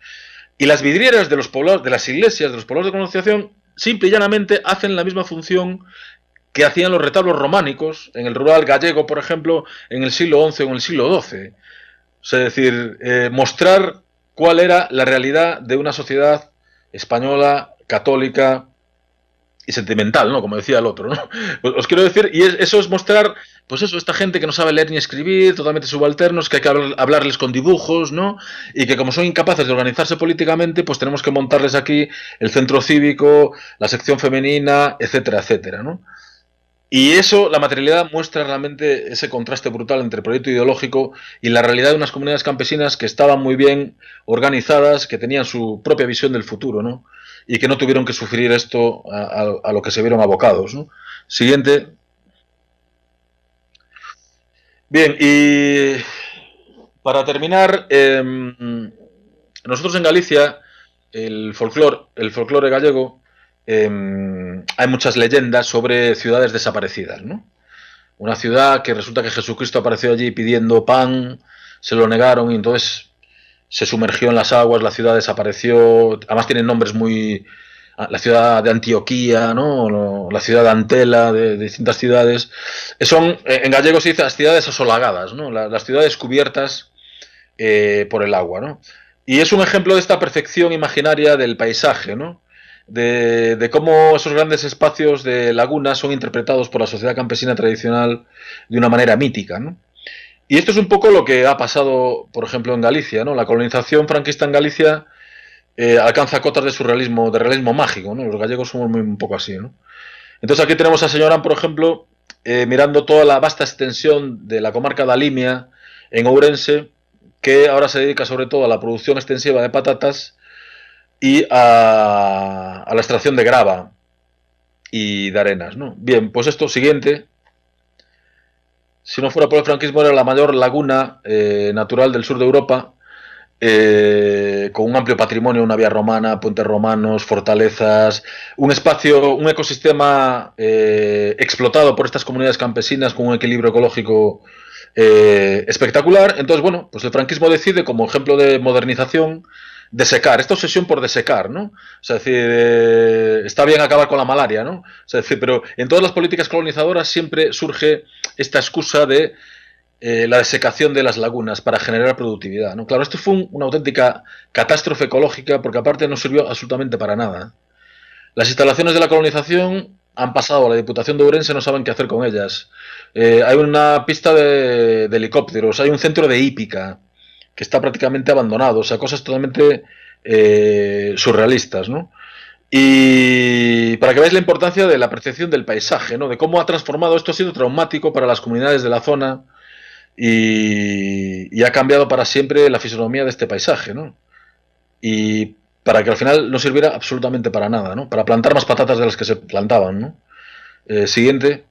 Y las vidrieras de los poblados, de las iglesias, de los poblados de colonización, simple y llanamente hacen la misma función que hacían los retablos románicos en el rural gallego, por ejemplo, en el siglo XI o en el siglo XII. O sea, es decir, mostrar cuál era la realidad de una sociedad española, católica y sentimental, ¿no? Como decía el otro, ¿no? Pues os quiero decir, y eso es mostrar, pues eso, esta gente que no sabe leer ni escribir, totalmente subalternos, que hay que hablarles con dibujos, ¿no? Y que como son incapaces de organizarse políticamente, pues tenemos que montarles aquí el centro cívico, la sección femenina, etcétera, etcétera, ¿no? Y eso, la materialidad muestra realmente ese contraste brutal entre el proyecto ideológico y la realidad de unas comunidades campesinas que estaban muy bien organizadas, que tenían su propia visión del futuro, ¿no? Y que no tuvieron que sufrir esto a lo que se vieron abocados, ¿no? Siguiente. Bien, y para terminar, nosotros en Galicia, el folclore gallego, hay muchas leyendas sobre ciudades desaparecidas, ¿no? Una ciudad que resulta que Jesucristo apareció allí pidiendo pan, se lo negaron y entonces se sumergió en las aguas, la ciudad desapareció, además tienen nombres muy... La ciudad de Antioquía, ¿no? La ciudad de Antela, de distintas ciudades. Son, en gallego se dice las ciudades asolagadas, ¿no? Las ciudades cubiertas por el agua, ¿no? Y es un ejemplo de esta perfección imaginaria del paisaje, ¿no? De cómo esos grandes espacios de lagunas son interpretados por la sociedad campesina tradicional de una manera mítica, ¿no? Y esto es un poco lo que ha pasado, por ejemplo, en Galicia, ¿no? La colonización franquista en Galicia alcanza cotas de surrealismo, de realismo mágico, ¿no? Los gallegos somos un poco así, ¿no? Entonces aquí tenemos a Señorán, por ejemplo, mirando toda la vasta extensión de la comarca de Alimia, en Ourense, que ahora se dedica sobre todo a la producción extensiva de patatas y a la extracción de grava y de arenas, ¿no? Bien, pues esto siguiente, si no fuera por el franquismo, era la mayor laguna natural del sur de Europa, con un amplio patrimonio, una vía romana, puentes romanos, fortalezas, un espacio, un ecosistema explotado por estas comunidades campesinas con un equilibrio ecológico espectacular. Entonces, bueno, pues el franquismo decide, como ejemplo de modernización, desecar, esta obsesión por desecar, ¿no? O sea, es decir, está bien acabar con la malaria, ¿no? O sea, es decir, pero en todas las políticas colonizadoras siempre surge esta excusa de la desecación de las lagunas para generar productividad, ¿no? Claro, esto fue una auténtica catástrofe ecológica porque aparte no sirvió absolutamente para nada. Las instalaciones de la colonización han pasado a la Diputación de Ourense, no saben qué hacer con ellas. Hay una pista de helicópteros, hay un centro de hípica que está prácticamente abandonado, o sea, cosas totalmente surrealistas, ¿no? Y para que veáis la importancia de la percepción del paisaje, ¿no? De cómo ha transformado, esto ha sido traumático para las comunidades de la zona y ha cambiado para siempre la fisonomía de este paisaje, ¿no? Y para que al final no sirviera absolutamente para nada, ¿no? Para plantar más patatas de las que se plantaban, ¿no? Siguiente.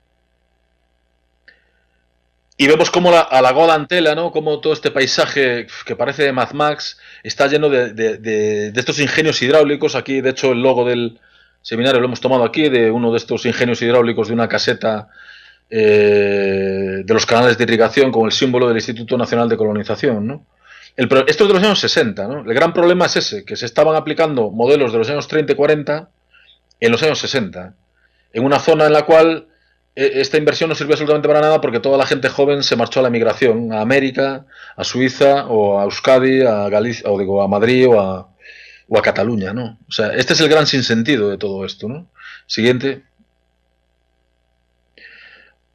Y vemos cómo a la Goda Antela, ¿no? Como todo este paisaje que parece de Mad Max está lleno de estos ingenios hidráulicos. Aquí, de hecho, el logo del seminario lo hemos tomado aquí, de uno de estos ingenios hidráulicos de una caseta de los canales de irrigación con el símbolo del Instituto Nacional de Colonización, ¿no? Esto es de los años 60, ¿no? El gran problema es ese, que se estaban aplicando modelos de los años 30 y 40 en los años 60, en una zona en la cual esta inversión no sirvió absolutamente para nada porque toda la gente joven se marchó a la emigración, a América, a Suiza o a Euskadi, a Galicia, o digo, a Madrid o a Cataluña, ¿no? O sea, este es el gran sinsentido de todo esto, ¿no? Siguiente.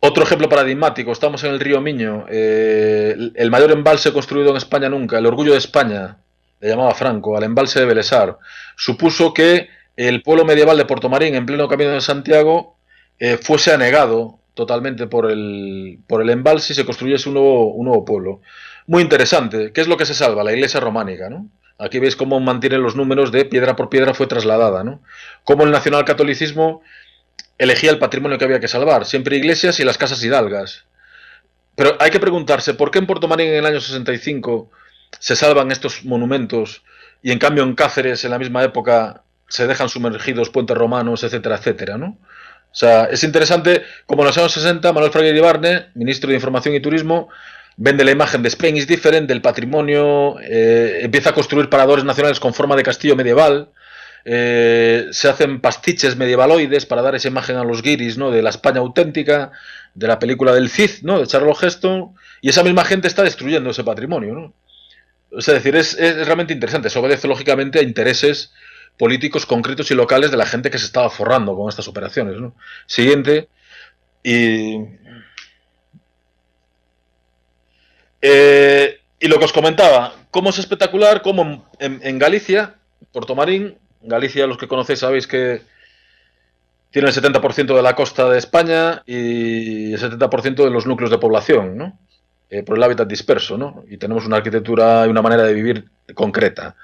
Otro ejemplo paradigmático, estamos en el río Miño, el mayor embalse construido en España nunca, el orgullo de España, le llamaba Franco, al embalse de Belesar, supuso que el pueblo medieval de Portomarín, en pleno camino de Santiago, fuese anegado totalmente por el embalse y se construyese un nuevo pueblo. Muy interesante. ¿Qué es lo que se salva? La iglesia románica, ¿no? Aquí veis cómo mantienen los números de piedra por piedra fue trasladada, ¿no? Cómo el nacionalcatolicismo elegía el patrimonio que había que salvar, siempre iglesias y las casas hidalgas. Pero hay que preguntarse, ¿por qué en Portomarín en el año 65 se salvan estos monumentos y en cambio en Cáceres en la misma época se dejan sumergidos puentes romanos, etcétera, etcétera, ¿no? O sea, es interesante como en los años 60 Manuel Fraga Iribarne, ministro de Información y Turismo, vende la imagen de Spain is different, del patrimonio, empieza a construir paradores nacionales con forma de castillo medieval, se hacen pastiches medievaloides para dar esa imagen a los guiris, ¿no? De la España auténtica, de la película del Cid, ¿no? De Charles Heston, y esa misma gente está destruyendo ese patrimonio, ¿no? Es decir, es realmente interesante, eso obedece lógicamente a intereses políticos concretos y locales de la gente que se estaba forrando con estas operaciones, ¿no? Siguiente, y y lo que os comentaba, cómo es espectacular, cómo en Galicia, Portomarín, Galicia, los que conocéis sabéis que tiene el 70% de la costa de España y el 70% de los núcleos de población, ¿no? Por el hábitat disperso, ¿no? Y tenemos una arquitectura y una manera de vivir concreta.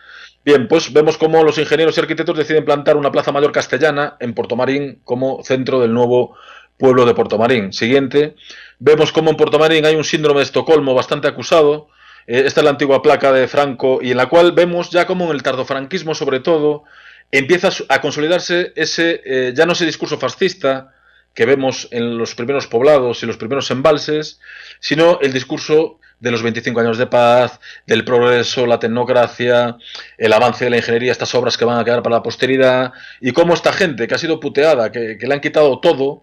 Bien, pues vemos cómo los ingenieros y arquitectos deciden plantar una plaza mayor castellana en Portomarín como centro del nuevo pueblo de Portomarín. Siguiente, vemos cómo en Portomarín hay un síndrome de Estocolmo bastante acusado. Esta es la antigua placa de Franco y en la cual vemos ya como en el tardofranquismo sobre todo empieza a consolidarse ese ya no ese discurso fascista que vemos en los primeros poblados y los primeros embalses, sino el discurso de los 25 años de paz, del progreso, la tecnocracia, el avance de la ingeniería, estas obras que van a quedar para la posteridad, y cómo esta gente que ha sido puteada, que le han quitado todo,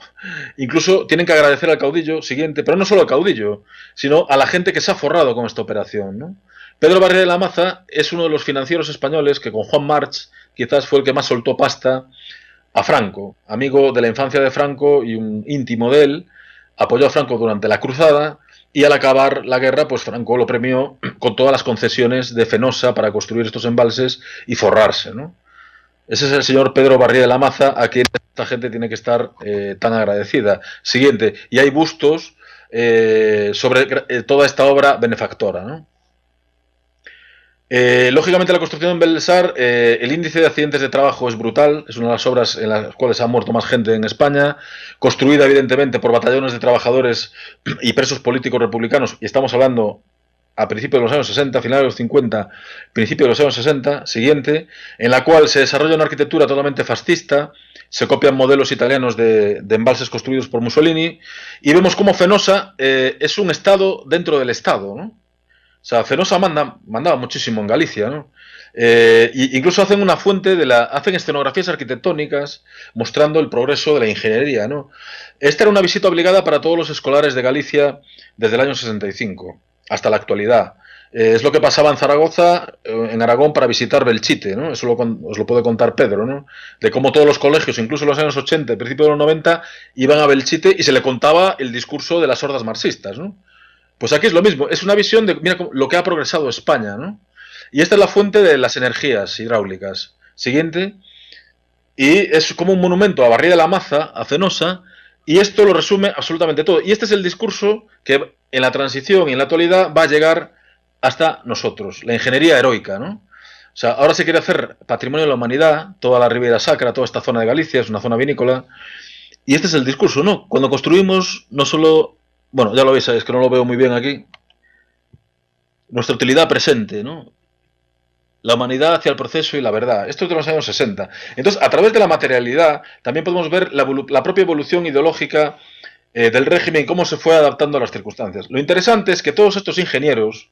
incluso tienen que agradecer al caudillo siguiente, pero no solo al caudillo, sino a la gente que se ha forrado con esta operación, ¿no? Pedro Barriga de la Maza es uno de los financieros españoles que con Juan March quizás fue el que más soltó pasta a Franco, amigo de la infancia de Franco y un íntimo de él, apoyó a Franco durante la cruzada y al acabar la guerra, pues Franco lo premió con todas las concesiones de Fenosa para construir estos embalses y forrarse, ¿no? Ese es el señor Pedro Barriga de la Maza, a quien esta gente tiene que estar tan agradecida. Siguiente, y hay bustos sobre toda esta obra benefactora, ¿no? Lógicamente la construcción en Belesar, el índice de accidentes de trabajo es brutal, es una de las obras en las cuales ha muerto más gente en España, construida evidentemente por batallones de trabajadores y presos políticos republicanos, y estamos hablando a principios de los años 60, finales de los 50, principios de los años 60, siguiente, en la cual se desarrolla una arquitectura totalmente fascista, se copian modelos italianos de embalses construidos por Mussolini, y vemos cómo Fenosa es un estado dentro del estado, ¿no? O sea, Fenosa mandaba muchísimo en Galicia, ¿no? Incluso hacen una fuente hacen escenografías arquitectónicas mostrando el progreso de la ingeniería, ¿no? Esta era una visita obligada para todos los escolares de Galicia desde el año 65 hasta la actualidad. Es lo que pasaba en Zaragoza, en Aragón, para visitar Belchite, ¿no? Eso os lo puede contar Pedro, ¿no? De cómo todos los colegios, incluso en los años 80, principios de los 90, iban a Belchite y se le contaba el discurso de las hordas marxistas, ¿no? Pues aquí es lo mismo, es una visión de mira lo que ha progresado España, ¿no? Y esta es la fuente de las energías hidráulicas. Siguiente. Y es como un monumento a Barriga de la Maza, a Fenosa, y esto lo resume absolutamente todo. Y este es el discurso que en la transición y en la actualidad va a llegar hasta nosotros, la ingeniería heroica, ¿no? O sea, ahora se quiere hacer patrimonio de la humanidad, toda la Ribera Sacra, toda esta zona de Galicia, es una zona vinícola, y este es el discurso, ¿no? Cuando construimos, no solo... Bueno, ya lo veis, es que no lo veo muy bien aquí. Nuestra utilidad presente, ¿no? La humanidad hacia el proceso y la verdad. Esto es de los años 60. Entonces, a través de la materialidad, también podemos ver la propia evolución ideológica del régimen y cómo se fue adaptando a las circunstancias. Lo interesante es que todos estos ingenieros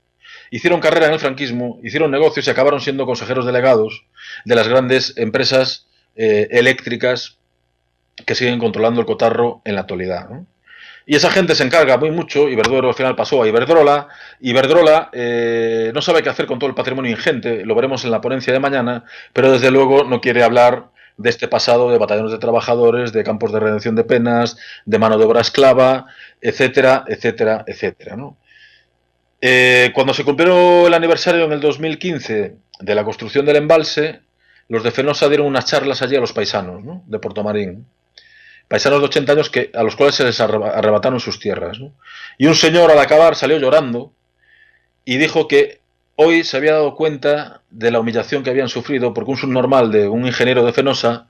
hicieron carrera en el franquismo, hicieron negocios y acabaron siendo consejeros delegados de las grandes empresas eléctricas que siguen controlando el cotarro en la actualidad, ¿no? Y esa gente se encarga muy mucho, Iberdrola al final pasó a Iberdrola, Iberdrola no sabe qué hacer con todo el patrimonio ingente, lo veremos en la ponencia de mañana, pero desde luego no quiere hablar de este pasado de batallones de trabajadores, de campos de redención de penas, de mano de obra esclava, etcétera, etcétera, etcétera, ¿no? Cuando se cumplió el aniversario en el 2015 de la construcción del embalse, los de Fenosa dieron unas charlas allí a los paisanos, ¿no?, de Portomarín. Paisanos de 80 años a los cuales se les arrebataron sus tierras, ¿no? Y un señor al acabar salió llorando y dijo que hoy se había dado cuenta de la humillación que habían sufrido porque un subnormal de un ingeniero de Fenosa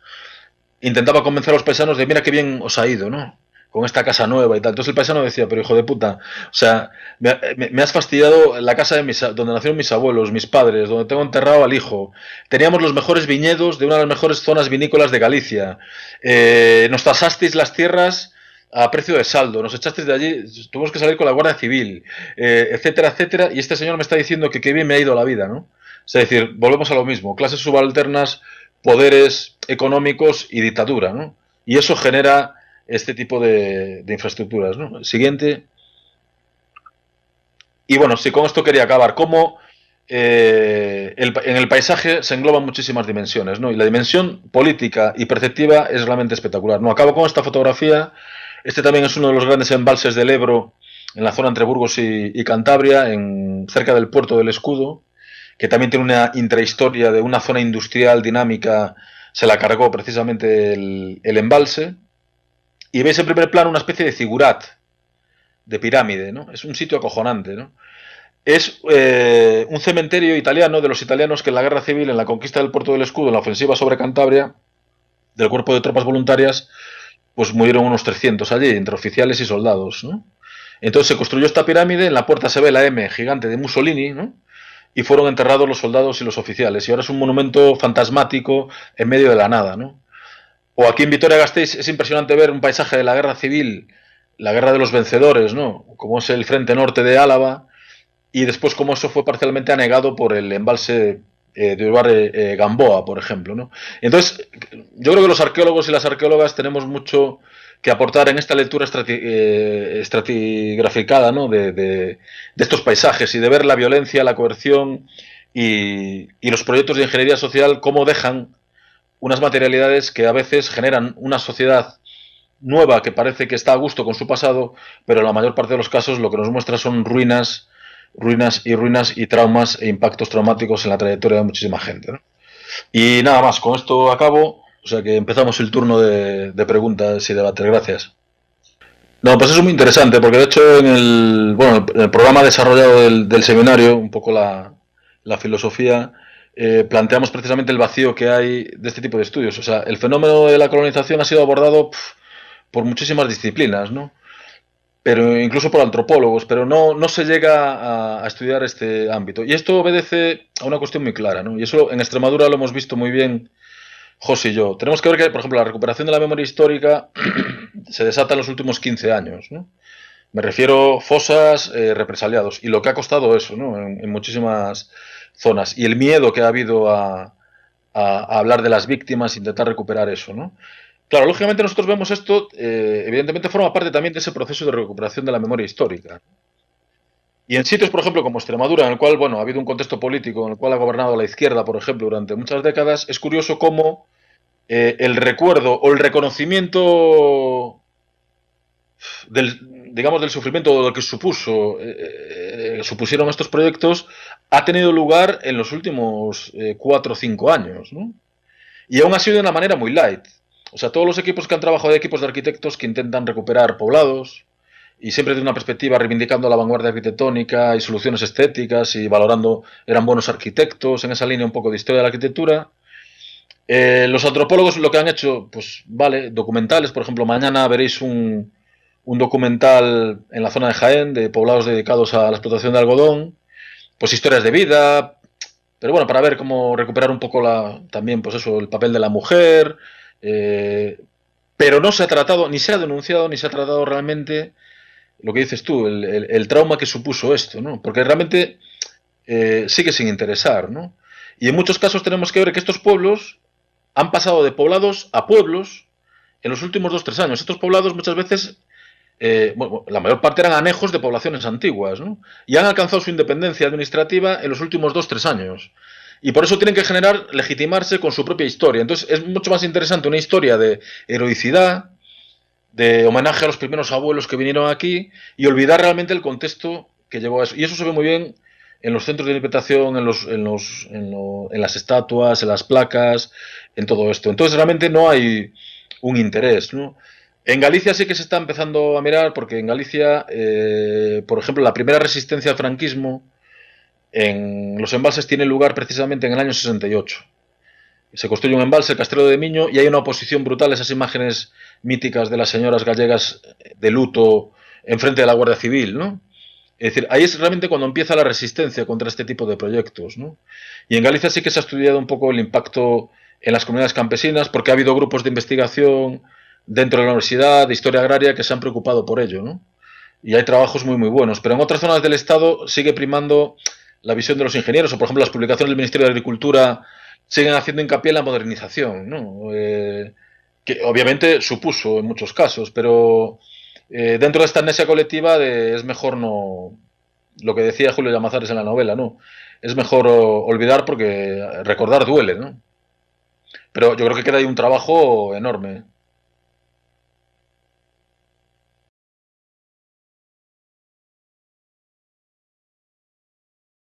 intentaba convencer a los paisanos de: mira qué bien os ha ido, ¿no?, con esta casa nueva y tal. Entonces el paisano decía: pero hijo de puta, o sea, me has fastidiado la casa donde nacieron mis abuelos, mis padres, donde tengo enterrado al hijo. Teníamos los mejores viñedos de una de las mejores zonas vinícolas de Galicia. Nos tasasteis las tierras a precio de saldo, nos echasteis de allí, tuvimos que salir con la Guardia Civil, etcétera, etcétera, y este señor me está diciendo que qué bien me ha ido la vida, ¿no? Es decir, volvemos a lo mismo: clases subalternas, poderes económicos y dictadura, ¿no? Y eso genera este tipo de infraestructuras, ¿no? Siguiente. Y bueno, sí, con esto quería acabar. Cómo en el paisaje se engloban muchísimas dimensiones, ¿no? Y la dimensión política y perceptiva es realmente espectacular, ¿no? Acabo con esta fotografía. Este también es uno de los grandes embalses del Ebro, en la zona entre Burgos y Cantabria, cerca del puerto del Escudo, que también tiene una intrahistoria de una zona industrial dinámica. Se la cargó precisamente el embalse. Y veis en primer plano una especie de zigurat, de pirámide, ¿no? Es un sitio acojonante, ¿no? Es un cementerio italiano de los italianos que en la guerra civil, en la conquista del puerto del Escudo, en la ofensiva sobre Cantabria, del cuerpo de tropas voluntarias, pues murieron unos 300 allí, entre oficiales y soldados, ¿no? Entonces se construyó esta pirámide, en la puerta se ve la M gigante de Mussolini, ¿no?, y fueron enterrados los soldados y los oficiales, y ahora es un monumento fantasmático en medio de la nada, ¿no? O aquí en Vitoria-Gasteiz es impresionante ver un paisaje de la guerra civil, la guerra de los vencedores, ¿no?, como es el frente norte de Álava, y después cómo eso fue parcialmente anegado por el embalse de Ubar Gamboa, por ejemplo, ¿no? Entonces, yo creo que los arqueólogos y las arqueólogas tenemos mucho que aportar en esta lectura estratigraficada, ¿no?, de estos paisajes, y de ver la violencia, la coerción y los proyectos de ingeniería social, cómo dejan unas materialidades que a veces generan una sociedad nueva que parece que está a gusto con su pasado, pero en la mayor parte de los casos lo que nos muestra son ruinas, ruinas y traumas e impactos traumáticos en la trayectoria de muchísima gente, ¿no? Y nada más, con esto acabo. O sea que empezamos el turno de preguntas y debates. Gracias. No, pues eso es muy interesante, porque de hecho en el programa desarrollado del seminario, un poco la filosofía, planteamos precisamente el vacío que hay de este tipo de estudios. O sea, el fenómeno de la colonización ha sido abordado por muchísimas disciplinas, ¿no?, pero incluso por antropólogos, pero no se llega a estudiar este ámbito. Y esto obedece a una cuestión muy clara, ¿no? Y eso en Extremadura lo hemos visto muy bien José y yo. Tenemos que ver que, por ejemplo, la recuperación de la memoria histórica se desata en los últimos 15 años, ¿no? Me refiero fosas, represaliados, y lo que ha costado eso, ¿no?, en muchísimas zonas. Y el miedo que ha habido a hablar de las víctimas, intentar recuperar eso, ¿no? Claro, lógicamente nosotros vemos esto, evidentemente forma parte también de ese proceso de recuperación de la memoria histórica. Y en sitios, por ejemplo, como Extremadura, en el cual, bueno, ha habido un contexto político en el cual ha gobernado la izquierda, por ejemplo, durante muchas décadas, es curioso cómo el recuerdo o el reconocimiento digamos, del sufrimiento o de lo que supusieron estos proyectos ha tenido lugar en los últimos 4 o 5 años, ¿no? Y aún ha sido de una manera muy light. O sea, todos los equipos que han trabajado, de equipos de arquitectos que intentan recuperar poblados, y siempre desde una perspectiva reivindicando la vanguardia arquitectónica y soluciones estéticas y valorando, eran buenos arquitectos, en esa línea un poco de historia de la arquitectura. Los antropólogos lo que han hecho, pues vale, documentales, por ejemplo, mañana veréis un documental en la zona de Jaén de poblados dedicados a la explotación de algodón, pues historias de vida, pero bueno, para ver cómo recuperar un poco también, pues eso, el papel de la mujer, pero no se ha tratado, ni se ha denunciado, ni se ha tratado realmente lo que dices tú, el trauma que supuso esto, ¿no? Porque realmente sigue sin interesar, ¿no? Y en muchos casos tenemos que ver que estos pueblos han pasado de poblados a pueblos en los últimos 2 o 3 años. Estos poblados muchas veces, bueno, la mayor parte eran anejos de poblaciones antiguas, ¿no? Y han alcanzado su independencia administrativa en los últimos 2 o 3 años. Y por eso tienen que legitimarse con su propia historia. Entonces es mucho más interesante una historia de heroicidad, de homenaje a los primeros abuelos que vinieron aquí y olvidar realmente el contexto que llevó a eso. Y eso se ve muy bien en los centros de interpretación, en las estatuas, en las placas, en todo esto. Entonces realmente no hay un interés, ¿no? En Galicia sí que se está empezando a mirar, porque en Galicia, por ejemplo, la primera resistencia al franquismo en los embalses tiene lugar precisamente en el año 68. Se construye un embalse, el Castelo de Miño, y hay una oposición brutal a esas imágenes míticas de las señoras gallegas de luto enfrente de la Guardia Civil, ¿no? Es decir, ahí es realmente cuando empieza la resistencia contra este tipo de proyectos, ¿no? Y en Galicia sí que se ha estudiado un poco el impacto en las comunidades campesinas, porque ha habido grupos de investigación dentro de la universidad, de historia agraria, que se han preocupado por ello, ¿no? Y hay trabajos muy, muy buenos. Pero en otras zonas del Estado sigue primando la visión de los ingenieros, o por ejemplo las publicaciones del Ministerio de Agricultura siguen haciendo hincapié en la modernización, ¿no? Que obviamente supuso en muchos casos, pero dentro de esta amnesia colectiva es mejor no, lo que decía Julio Llamazares en la novela, ¿no? Es mejor olvidar porque recordar duele, ¿no? Pero yo creo que queda ahí un trabajo enorme.